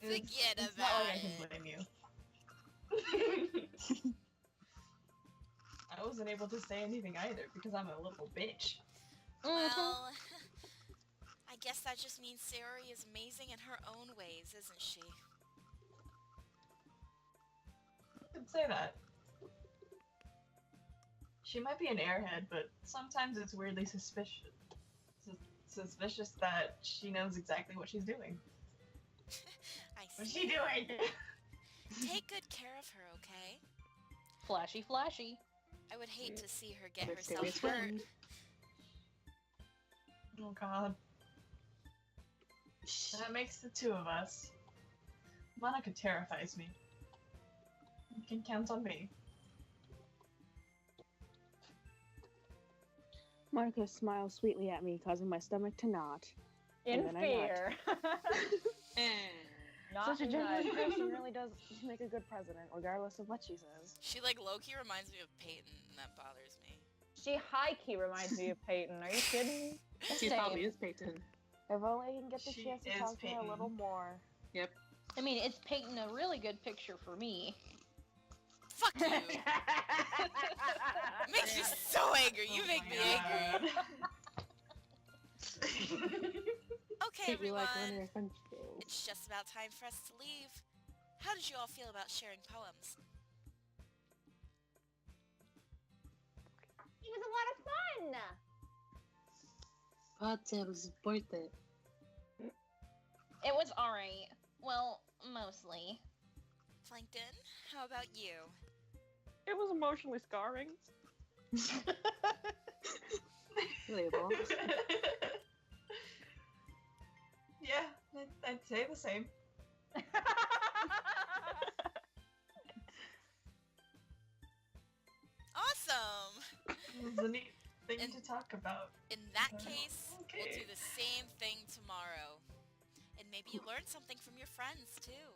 Forget it's about not like I it. can blame you. I wasn't able to say anything either because I'm a little bitch. Well, I guess that just means Sayori is amazing in her own ways, isn't she? You could say that. She might be an airhead, but sometimes it's weirdly suspicious. Suspicious that she knows exactly what she's doing. I What's see. she doing? Take good care of her, okay? Flashy, flashy. I would hate to see her get They're herself serious hurt. friends. Oh god. That makes the two of us. Monica terrifies me. You can count on me. Monica smiles sweetly at me, causing my stomach to knot. In And then I fear. Not Such a genuine nut. person really does make a good president, regardless of what she says. She like low-key reminds me of Peyton, and that bothers me. She high-key reminds me of Peyton. Are you kidding me? She Same. probably is Peyton. If only I can get the She chance to is talk to her a Peyton. little more. I mean, it's painting a really good picture for me. Fuck you! Makes me so angry. You Oh make my me God. angry. Okay, Treat me everyone. like one of your friends. It's just about time for us to leave. How did you all feel about sharing poems? It was a lot of fun. But it was worth it. It was alright. Well, mostly. Plankton, how about you? It was emotionally scarring. Label. Yeah, I'd say the same. Awesome! It was a neat thing And- to talk about. In that Okay. case, we'll do the same thing tomorrow. And maybe you learn something from your friends, too.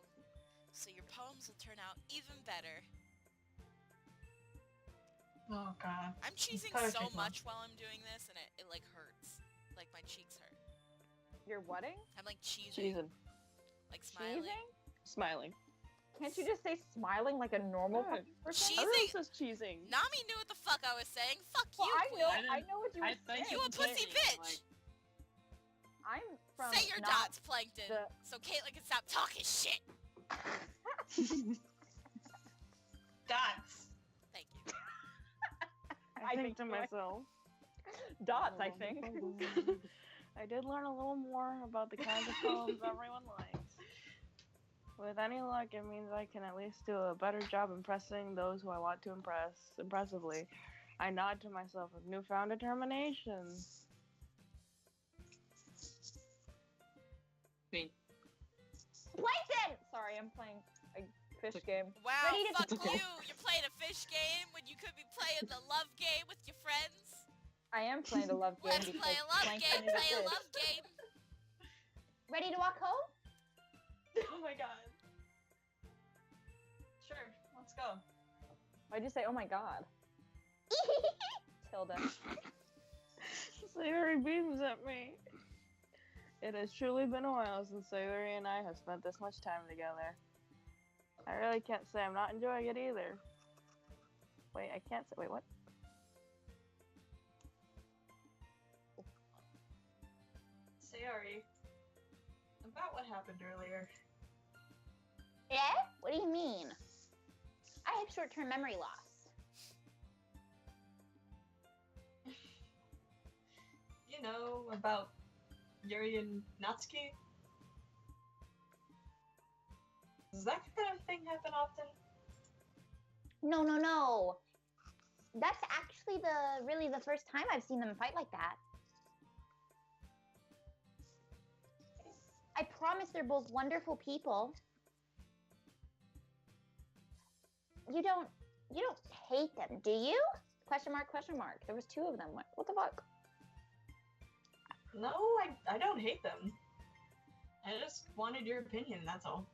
So your poems will turn out even better. Oh god. I'm cheesing Perfect, so Mom. much while I'm doing this, and it like hurts. Like my cheeks hurt. You're whatting? I'm like cheesing, Cheesing. like smiling. Cheesing? Smiling. Can't you just say smiling like a normal Yeah. person? Everyone Cheesing. says cheesing. Nami knew what the fuck I was saying. Fuck Well, you, I queen. know. I I know what you I were think saying. You a pussy bitch. I'm from. Say your not dots, Plankton, the- so Caitlin can stop talking shit. Dots. Thank you. I think to so. myself. Dots, I think. I did learn a little more about the kinds of poems everyone likes. With any luck, it means I can at least do a better job impressing those who I want to impress impressively. I nod to myself with newfound determination. Plankton! Sorry, I'm playing a fish game. Wow, Ready to- fuck It's okay. you. You're playing a fish game when you could be playing the love game with your friends. I am playing the love game Let's because play a love Plankton game. is a Play a fish. love game. Ready to walk home? Oh my god. Sure, let's go. Why'd you say, oh my god? Tilda. Sayori beams at me. It has truly been a while since Sayuri and I have spent this much time together. I really can't say I'm not enjoying it either. Wait, I can't say. Wait, what? Sayori, about what happened earlier. Yeah? What do you mean? I have short-term memory loss. You know, about Yuri and Natsuki? Does that kind of thing happen often? No. That's actually really the first time I've seen them fight like that. I promise they're both wonderful people. You don't hate them, do you? Question mark, question mark. There was 2 of them. What the fuck? No, I don't hate them. I just wanted your opinion, that's all.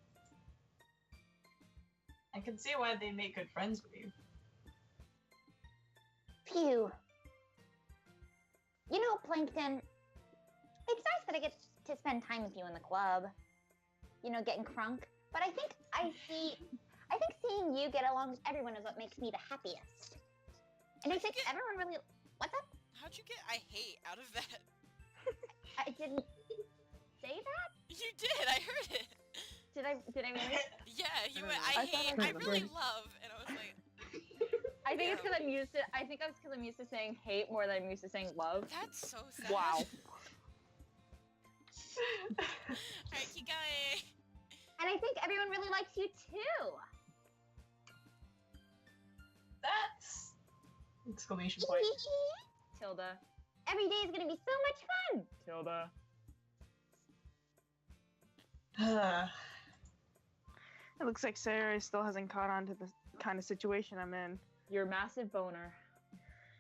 I can see why they make good friends with you. Phew. You know, Plankton, it's nice that I get to spend time with you in the club. You know, getting crunk. But I think seeing you get along with everyone is what makes me the happiest. And I think everyone really... What's up? How'd you get I hate out of that? I didn't say that? You did, I heard it. Did I really? Yeah, you I went, don't know. I I thought hate, I I heard really it. love, and I was like, I think it's because I'm used to. I think that's because I'm used to saying hate more than I'm used to saying love. that's so sad. Wow. Alright, keep going. And I think everyone really likes you too. That's... exclamation point. Tilda. Every day is gonna be so much fun. Tilda. It looks like Sayuri still hasn't caught on to the kind of situation I'm in. Your massive boner.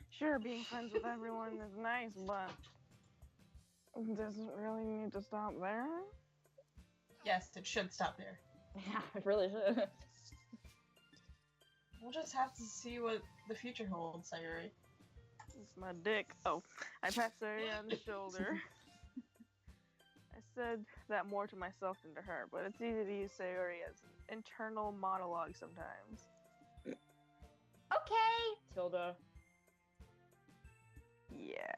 Sure, being friends with everyone is nice, but does it really need to stop there? Yes, it should stop there. Yeah, I really should. We'll just have to see what the future holds, Sayuri. It's my dick. Oh, I pat Sayuri on the shoulder. I said that more to myself than to her, but it's easy to use Sayuri as an internal monologue sometimes. Okay. Tilda. Yeah.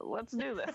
Let's do this.